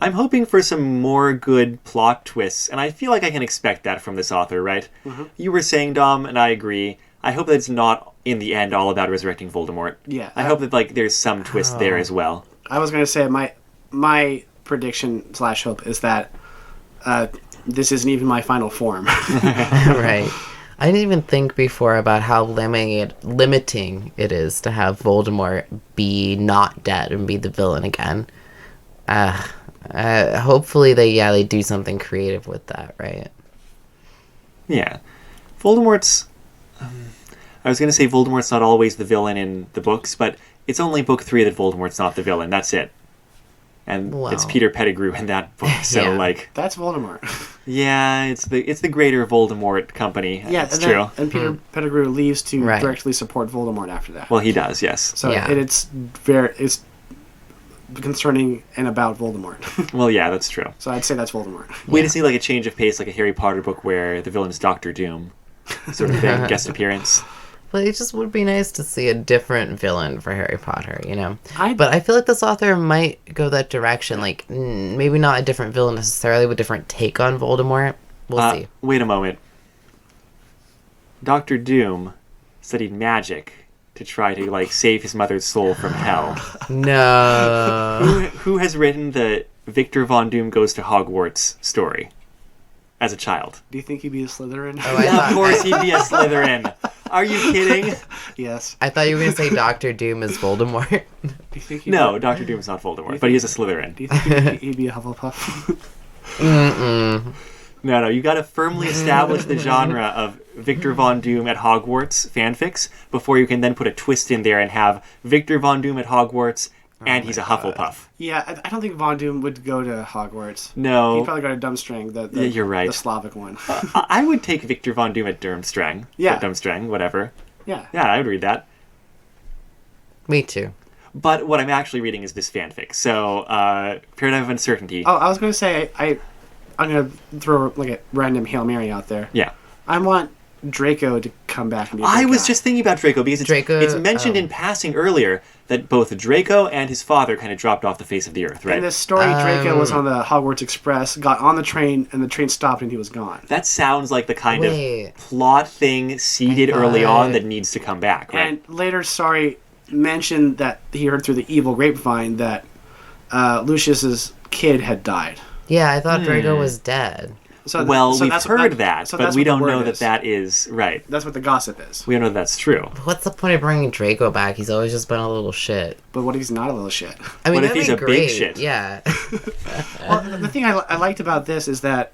S2: I'm hoping for some more good plot twists, and I feel like I can expect that from this author, right? Mm-hmm. You were saying, Dom, and I agree. I hope that it's not, in the end, all about resurrecting Voldemort.
S1: Yeah.
S2: I hope that, like, there's some twist there as well.
S1: I was going to say my prediction / hope is that this isn't even my final form.
S3: Right. I didn't even think before about how limiting it is to have Voldemort be not dead and be the villain again. Hopefully they do something creative with that, right?
S2: Yeah. Voldemort's... I was going to say Voldemort's not always the villain in the books, but it's only book 3 that Voldemort's not the villain. That's it. And it's Peter Pettigrew in that book, so,
S3: Yeah.
S2: like...
S1: That's Voldemort.
S2: Yeah, it's the greater Voldemort company.
S1: Yeah,
S2: that's true.
S1: And Peter Pettigrew leaves to directly support Voldemort after that.
S2: Well, he does, yes.
S1: So it's concerning and about Voldemort.
S2: Well, yeah, that's true.
S1: So I'd say that's Voldemort.
S2: Way to see, like, a change of pace, like a Harry Potter book where the villain's Doctor Doom sort of thing, guest appearance.
S3: But it just would be nice to see a different villain for Harry Potter, you know?
S1: But
S3: I feel like this author might go that direction. Like, maybe not a different villain necessarily, but a different take on Voldemort. We'll see.
S2: Wait a moment. Doctor Doom studied magic to try to, like, save his mother's soul from hell.
S3: No.
S2: Who has written the Victor Von Doom Goes to Hogwarts story as a child?
S1: do you think he'd be a Slytherin?
S2: Of course he'd be a Slytherin. Are you kidding?
S1: Yes.
S3: I thought you were going to say Doctor Doom is Voldemort.
S1: Do you think
S2: No, Dr. Doom's not Voldemort, but he is a Slytherin.
S1: Do you think he'd be a Hufflepuff?
S2: No, you got to firmly establish the genre of Victor Von Doom at Hogwarts fanfics before you can then put a twist in there and have Victor Von Doom at Hogwarts and he's a Hufflepuff.
S1: Yeah, I don't think Von Doom would go to Hogwarts.
S2: No.
S1: He'd probably go to Durmstrang,
S2: Yeah, you're right.
S1: the Slavic one.
S2: I would take Victor Von Doom at Durmstrang.
S1: Yeah.
S2: At Durmstrang, whatever.
S1: Yeah.
S2: Yeah, I would read that.
S3: Me too.
S2: But what I'm actually reading is this fanfic. So, Paradigm of Uncertainty.
S1: Oh, I was going to say, I'm going to throw like a random Hail Mary out there.
S2: Yeah.
S1: I want Draco to come back and be a
S2: I
S1: good
S2: was
S1: guy.
S2: just thinking about Draco because it's mentioned in passing earlier that both Draco and his father kind of dropped off the face of the earth, right?
S1: In this story, Draco was on the Hogwarts Express, got on the train, and the train stopped and he was gone.
S2: That sounds like the kind of plot thing seeded early on that needs to come back, right?
S1: And later, mentioned that he heard through the evil grapevine that Lucius's kid had died.
S3: Yeah, I thought Draco was dead.
S2: We've heard that, but we don't know that is right.
S1: That's what the gossip is.
S2: We don't know that's true.
S3: What's the point of bringing Draco back? He's always just been a little shit.
S1: But what if he's not a little shit?
S3: I mean,
S2: what if he's a big shit?
S3: Yeah.
S1: Well, the thing I liked about this is that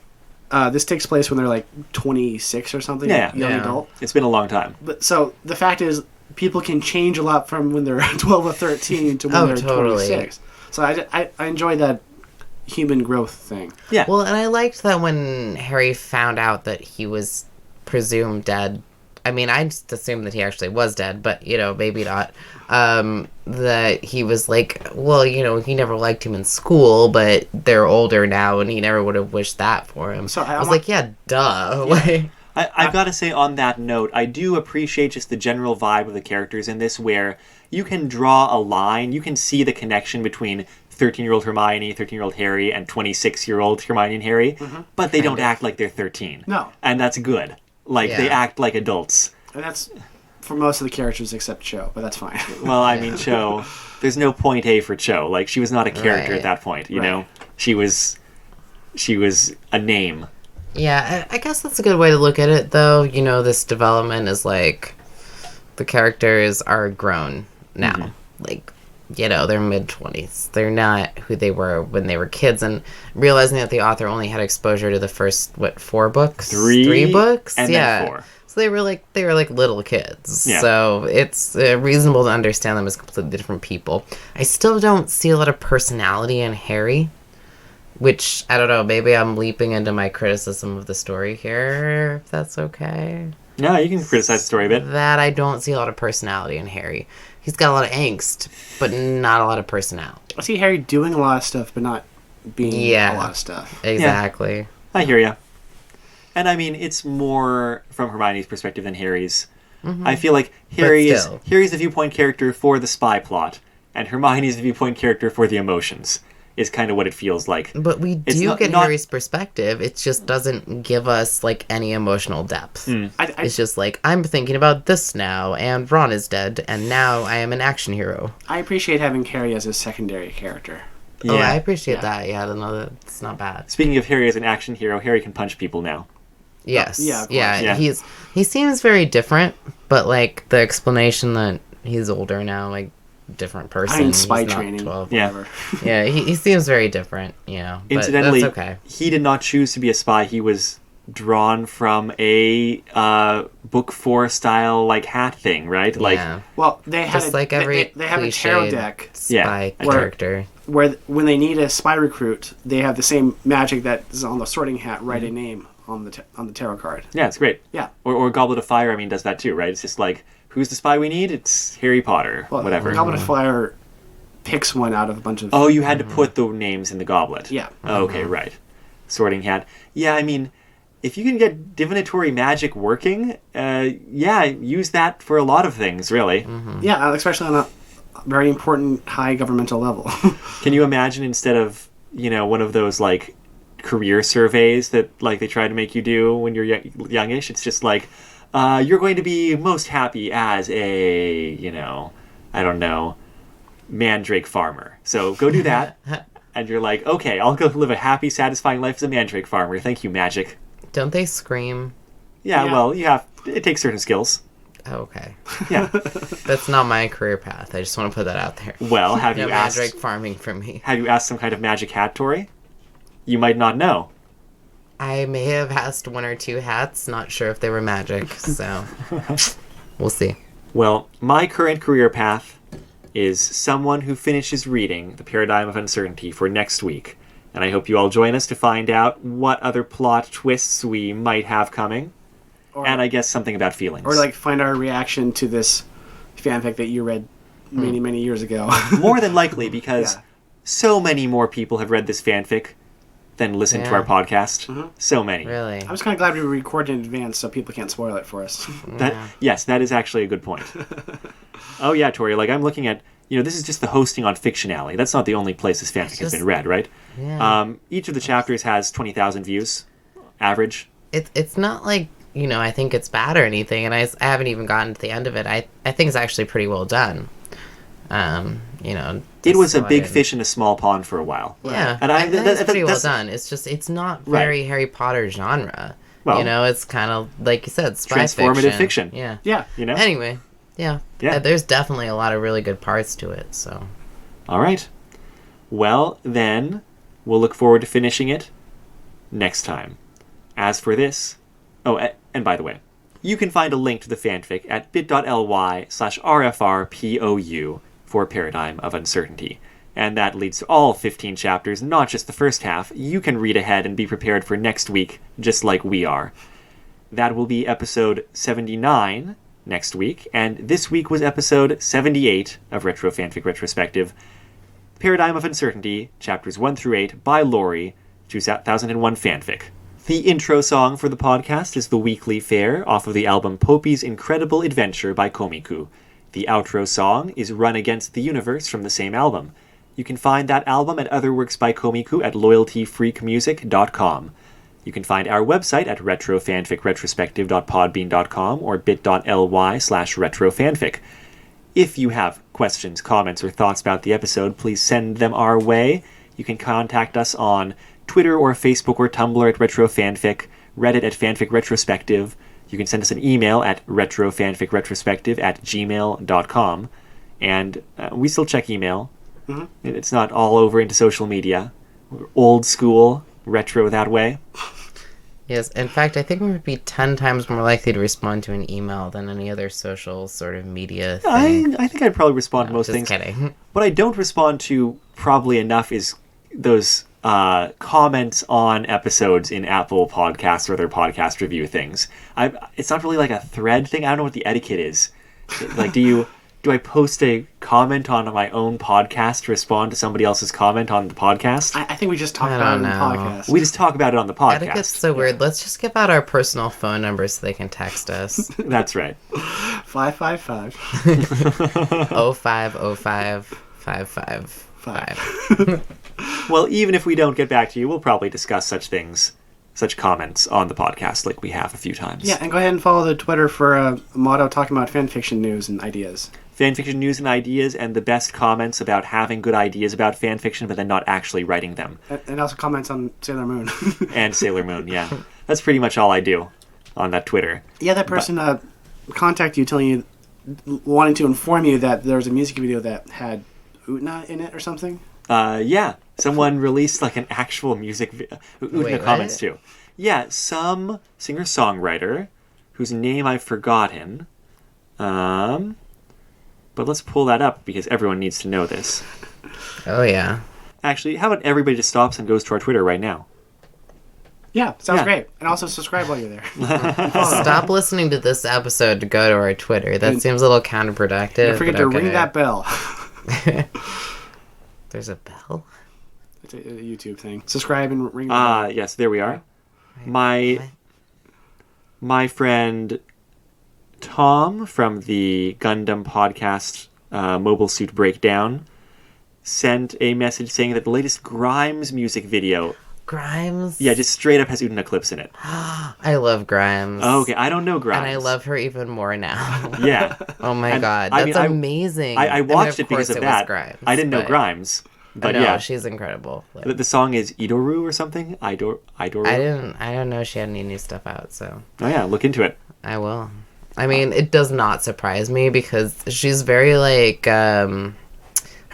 S1: this takes place when they're like 26 or something, young adult.
S2: It's been a long time.
S1: But so the fact is, people can change a lot from when they're 12 or 13 to when they're 26. So I enjoy that human growth thing.
S2: Yeah.
S3: Well, and I liked that when Harry found out that he was presumed dead. I mean, I just assumed that he actually was dead, but, maybe not. That he was like, well, he never liked him in school, but they're older now, and he never would have wished that for him. So I was like, yeah, duh.
S2: Yeah. I've got to say, on that note, I do appreciate just the general vibe of the characters in this, where you can draw a line, you can see the connection between 13-year-old Hermione, 13-year-old Harry, and 26-year-old Hermione and Harry, but they don't act like they're 13.
S1: No.
S2: And that's good. They act like adults.
S1: And that's for most of the characters except Cho, but that's fine.
S2: Well, I mean, Cho, there's no point A for Cho. Like, she was not a character at that point, you know? She was a name.
S3: Yeah, I guess that's a good way to look at it, though. This development is like, the characters are grown now. They're mid-20s. They're not who they were when they were kids. And realizing that the author only had exposure to the first, 4 books? 3 books?
S2: And then 4.
S3: So they were like little kids.
S2: Yeah.
S3: So it's reasonable to understand them as completely different people. I still don't see a lot of personality in Harry. Which, I don't know, maybe I'm leaping into my criticism of the story here, if that's okay.
S2: No, you can criticize the story a bit.
S3: That I don't see a lot of personality in Harry. He's got a lot of angst, but not a lot of personality.
S1: I see Harry doing a lot of stuff, but not being a lot of stuff.
S3: Exactly.
S2: Yeah, I hear you. And I mean, it's more from Hermione's perspective than Harry's. Mm-hmm. I feel like Harry's the viewpoint character for the spy plot, and Hermione's the viewpoint character for the emotions. Is kind of what it feels like.
S3: But we do get Harry's perspective. It just doesn't give us, any emotional depth. It's just I'm thinking about this now, and Ron is dead, and now I am an action hero.
S1: I appreciate having Harry as a secondary character.
S3: Yeah. Oh, I appreciate that. Yeah, I don't know. That's not bad.
S2: Speaking of Harry as an action hero, Harry can punch people now.
S3: Yes.
S1: Yeah.
S3: He seems very different, but, the explanation that he's older now, different person.
S1: I mean, spy training.
S3: 12.
S2: Yeah.
S3: Yeah, he seems very different,
S2: Incidentally,
S3: but that's okay.
S2: He did not choose to be a spy. He was drawn from a book 4 style hat thing, right?
S3: Yeah.
S1: Well, they had
S3: just every
S1: they have a tarot deck
S3: spy character
S1: where when they need a spy recruit, they have the same magic that is on the sorting hat. Write a name on the tarot card.
S2: Yeah, it's great.
S1: Yeah.
S2: Or Goblet of Fire. Does that too, right? It's just who's the spy we need? It's Harry Potter.
S1: Well,
S2: whatever.
S1: Goblet of Fire picks one out of a bunch of...
S2: Oh, you had to put the names in the goblet.
S1: Yeah.
S2: Oh, okay, right. Sorting hat. Yeah, if you can get divinatory magic working, use that for a lot of things, really.
S1: Mm-hmm. Yeah, especially on a very important high governmental level.
S2: Can you imagine instead of, one of those, career surveys that, they try to make you do when you're youngish? It's just you're going to be most happy as a, I don't know, mandrake farmer. So go do that. And you're okay, I'll go live a happy, satisfying life as a mandrake farmer. Thank you, magic.
S3: Don't they scream?
S2: Yeah, well, it takes certain skills.
S3: Oh, okay.
S2: Yeah.
S3: That's not my career path. I just want to put that out there.
S2: Well, have you asked...
S3: mandrake farming for me.
S2: Have you asked some kind of magic hat, Tori? you might not know.
S3: I may have asked 1 or 2 hats, not sure if they were magic, so we'll see.
S2: Well, my current career path is someone who finishes reading The Paradigm of Uncertainty for next week. And I hope you all join us to find out what other plot twists we might have coming. And I guess something about feelings.
S1: Or like find our reaction to this fanfic that you read many, many years ago.
S2: More than likely, because so many more people have read this fanfic than listened to our podcast. So many.
S3: Really?
S1: I was kind of glad we recorded in advance so people can't spoil it for us.
S2: Yes, that is actually a good point. Oh yeah, Tori, like I'm looking at, this is just the hosting on Fiction Alley. That's not the only place this fanfic has been read, right?
S3: Yeah.
S2: Each of the chapters has 20,000 views, average.
S3: It's not like, I think it's bad or anything, and I haven't even gotten to the end of it. I think it's actually pretty well done.
S2: It was a big fish in a small pond for a while.
S3: Yeah,
S2: and
S3: I think it's pretty well done. It's just, it's not very Harry Potter genre. Well, it's kind of, like you said, spy
S2: transformative fiction.
S3: Yeah.
S1: Yeah.
S3: Anyway, yeah. There's definitely a lot of really good parts to it, so.
S2: All right. Well, then, we'll look forward to finishing it next time. As for this... Oh, and by the way, you can find a link to the fanfic at bit.ly/rfrpou for Paradigm of Uncertainty. And that leads to all 15 chapters, not just the first half. You can read ahead and be prepared for next week, just like we are. That will be episode 79 next week, and this week was episode 78 of Retro Fanfic Retrospective, Paradigm of Uncertainty, chapters 1 through 8, by Lori, 2001 fanfic. The intro song for the podcast is The Weekly Fair, off of the album Popey's Incredible Adventure by Komiku. The outro song is Run Against the Universe from the same album. You can find that album and other works by Komiku at loyaltyfreakmusic.com. You can find our website at retrofanficretrospective.podbean.com or bit.ly/retrofanfic. If you have questions, comments, or thoughts about the episode, please send them our way. You can contact us on Twitter or Facebook or Tumblr at retrofanfic, Reddit at fanficretrospective. You can send us an email at retrofanficretrospective@gmail.com. And we still check email. It's not all over into social media. We're old school, retro that way.
S3: Yes, in fact, I think we would be 10 times more likely to respond to an email than any other social sort of media thing.
S2: I think I'd probably respond to most things.
S3: Just kidding.
S2: What I don't respond to probably enough is those comments on episodes in Apple Podcasts or their podcast review things. It's not really like a thread thing. I don't know what the etiquette is. Like, do I post a comment on my own podcast to respond to somebody else's comment on the podcast?
S1: I think we just talk about it on the podcast.
S2: We just talk about it on the podcast.
S3: Etiquette's so weird. Let's just give out our personal phone numbers so they can text us.
S2: That's right.
S1: 555
S3: 0505 555.
S2: Well, even if we don't get back to you, we'll probably discuss such comments on the podcast like we have a few times.
S1: Yeah, and go ahead and follow the Twitter for a motto talking about fanfiction news and ideas.
S2: Fanfiction news and ideas, and the best comments about having good ideas about fanfiction, but then not actually writing them.
S1: And also comments on Sailor Moon.
S2: And Sailor Moon, yeah. That's pretty much all I do on that Twitter.
S1: Yeah, that person contacted you telling you, wanting to inform you that there was a music video that had Utna in it or something?
S2: Yeah. Someone released like an actual music video. Utna comments too. Yeah, some singer-songwriter whose name I've forgotten. But let's pull that up because everyone needs to know this.
S3: Oh, yeah.
S2: Actually, how about everybody just stops and goes to our Twitter right now?
S1: Yeah, sounds great. And also subscribe while you're there.
S3: Stop listening to this episode to go to our Twitter. That seems a little counterproductive.
S1: Don't forget to ring that bell.
S3: There's a bell?
S1: It's a YouTube thing. Subscribe and ring the bell.
S2: Yes, there we are. My friend Tom from the Gundam podcast Mobile Suit Breakdown sent a message saying that the latest Grimes music video...
S3: Grimes?
S2: Yeah, just straight up has Utna clips in it.
S3: I love Grimes.
S2: Oh, okay, I don't know Grimes.
S3: And I love her even more now.
S2: Yeah.
S3: Oh my god, that's amazing.
S2: I watched it because of that.
S3: Grimes,
S2: I didn't know Grimes. But yeah,
S3: she's incredible.
S2: The song is Idoru or something? Idoru?
S3: I don't know she had any new stuff out, so...
S2: Oh yeah, look into it.
S3: I will. I mean, it does not surprise me because she's very, like, her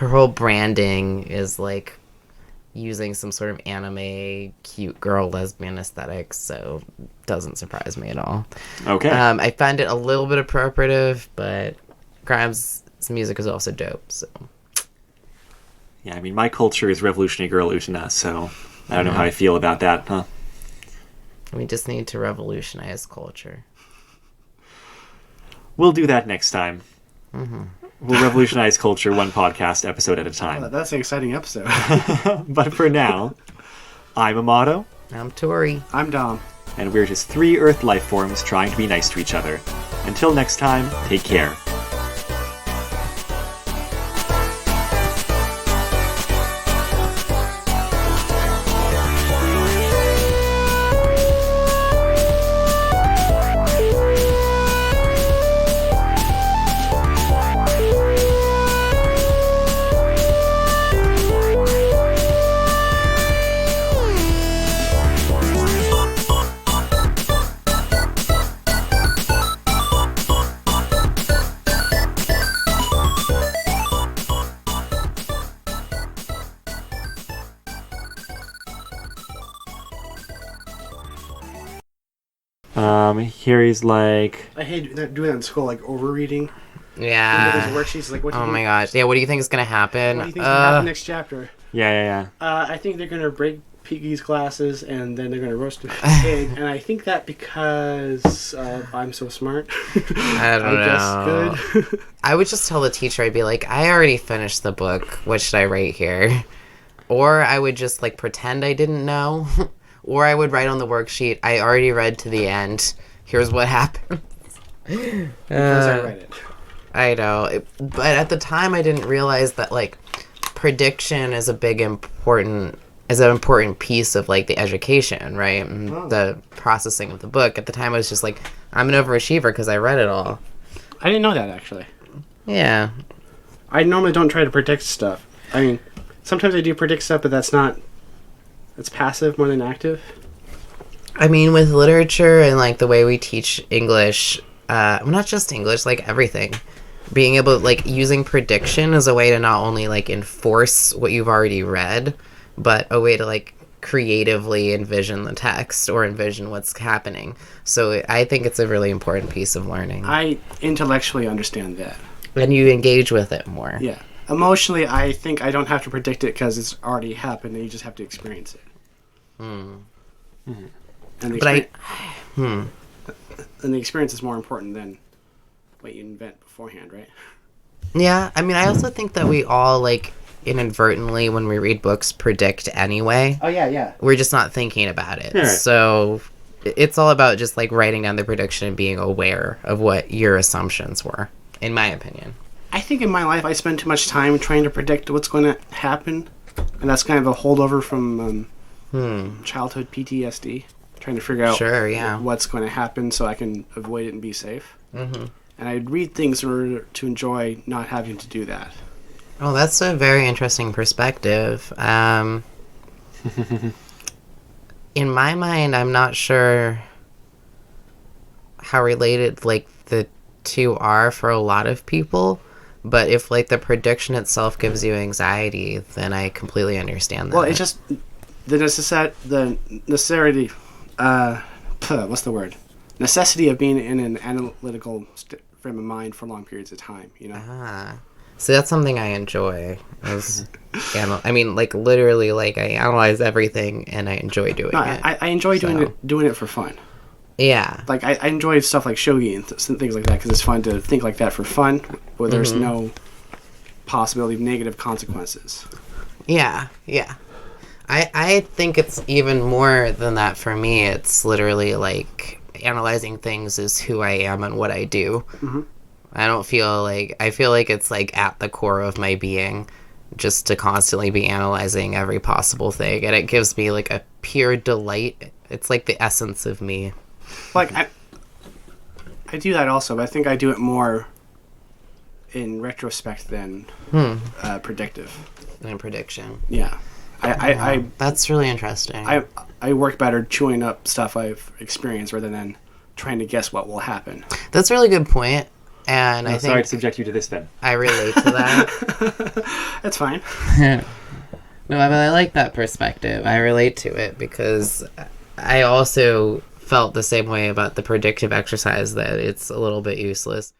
S3: whole branding is, like, using some sort of anime cute girl lesbian aesthetic, so doesn't surprise me at all.
S2: Okay.
S3: I find it a little bit appropriative, but Grimes' music is also dope, so.
S2: Yeah, I mean, my culture is Revolutionary Girl Utena, so I don't know how I feel about that, huh?
S3: We just need to revolutionize culture.
S2: We'll do that next time. We'll revolutionize culture one podcast episode at a
S1: Oh,
S2: time.
S1: that's an exciting episode.
S2: But for now, I'm Amato,
S3: I'm Tori.
S1: I'm Dom.
S2: and we're just 3 Earth life forms trying to be nice to each other. Until next time, take care. Here he's like,
S1: I hate doing that in school, like overreading.
S3: Yeah.
S1: There's worksheets like, what do
S3: Oh
S1: you
S3: my gosh. Yeah, what do you think is going to happen?
S1: What do you think happen next chapter?
S2: yeah.
S1: I think they're gonna break Piggy's glasses and then they're gonna roast a pig, and I think that because I'm so smart.
S3: I don't know.
S1: guess good.
S3: I would just tell the teacher, I'd be like, I already finished the book. What should I write here? Or I would just like pretend I didn't know. Or I would write on the worksheet, I already read to the end. Here's what happened.
S1: Because I read it.
S3: I know. But at the time, I didn't realize that like prediction is an important piece of like the education, right? And the processing of the book. At the time, I was just like, I'm an overachiever because I read it all.
S1: I didn't know that, actually.
S3: Yeah.
S1: I normally don't try to predict stuff. I mean, sometimes I do predict stuff, but that's passive more than active.
S3: I mean, with literature and like the way we teach English, well, not just English, like everything, being able to, like, using prediction as a way to not only like enforce what you've already read, but a way to like creatively envision the text or envision what's happening. So I think it's a really important piece of learning.
S1: I intellectually understand that.
S3: And you engage with it more.
S1: Yeah. Emotionally, I think I don't have to predict it because it's already happened and you just have to experience it. And the and the experience is more important than what you invent beforehand, right?
S3: Yeah, I mean, I also think that we all, like, inadvertently, when we read books, predict anyway.
S1: Oh, yeah.
S3: We're just not thinking about it.
S2: Yeah.
S3: So it's all about just, like, writing down the prediction and being aware of what your assumptions were, in my opinion.
S1: I think in my life I spend too much time trying to predict what's going to happen. And that's kind of a holdover from childhood PTSD. Trying to figure out what's going to happen so I can avoid it and be safe. Mm-hmm. And I'd read things in order to enjoy not having to do that.
S3: Oh, that's a very interesting perspective. In my mind, I'm not sure how related, like, the two are for a lot of people. But if, like, the prediction itself gives you anxiety, then I completely understand that.
S1: Well, it's just the necessity... what's the word? Necessity of being in an analytical frame of mind for long periods of time, you know?
S3: So that's something I enjoy. I mean, like, literally, like, I analyze everything and I enjoy doing it.
S1: I enjoy doing it for fun.
S3: Yeah.
S1: Like, I enjoy stuff like shogi and things like that because it's fun to think like that for fun where there's no possibility of negative consequences.
S3: Yeah. I think it's even more than that for me. It's literally like analyzing things as who I am and what I do. Mm-hmm. I feel like it's like at the core of my being just to constantly be analyzing every possible thing. And it gives me like a pure delight. It's like the essence of me.
S1: Like, I do that also, but I think I do it more in retrospect than predictive.
S3: And prediction.
S1: Yeah.
S3: That's really interesting.
S1: I work better chewing up stuff I've experienced rather than trying to guess what will happen.
S3: That's a really good point. And I think
S2: sorry to subject you to this then.
S3: I relate to that.
S1: That's fine.
S3: No, but I like that perspective. I relate to it because I also felt the same way about the predictive exercise, that it's a little bit useless.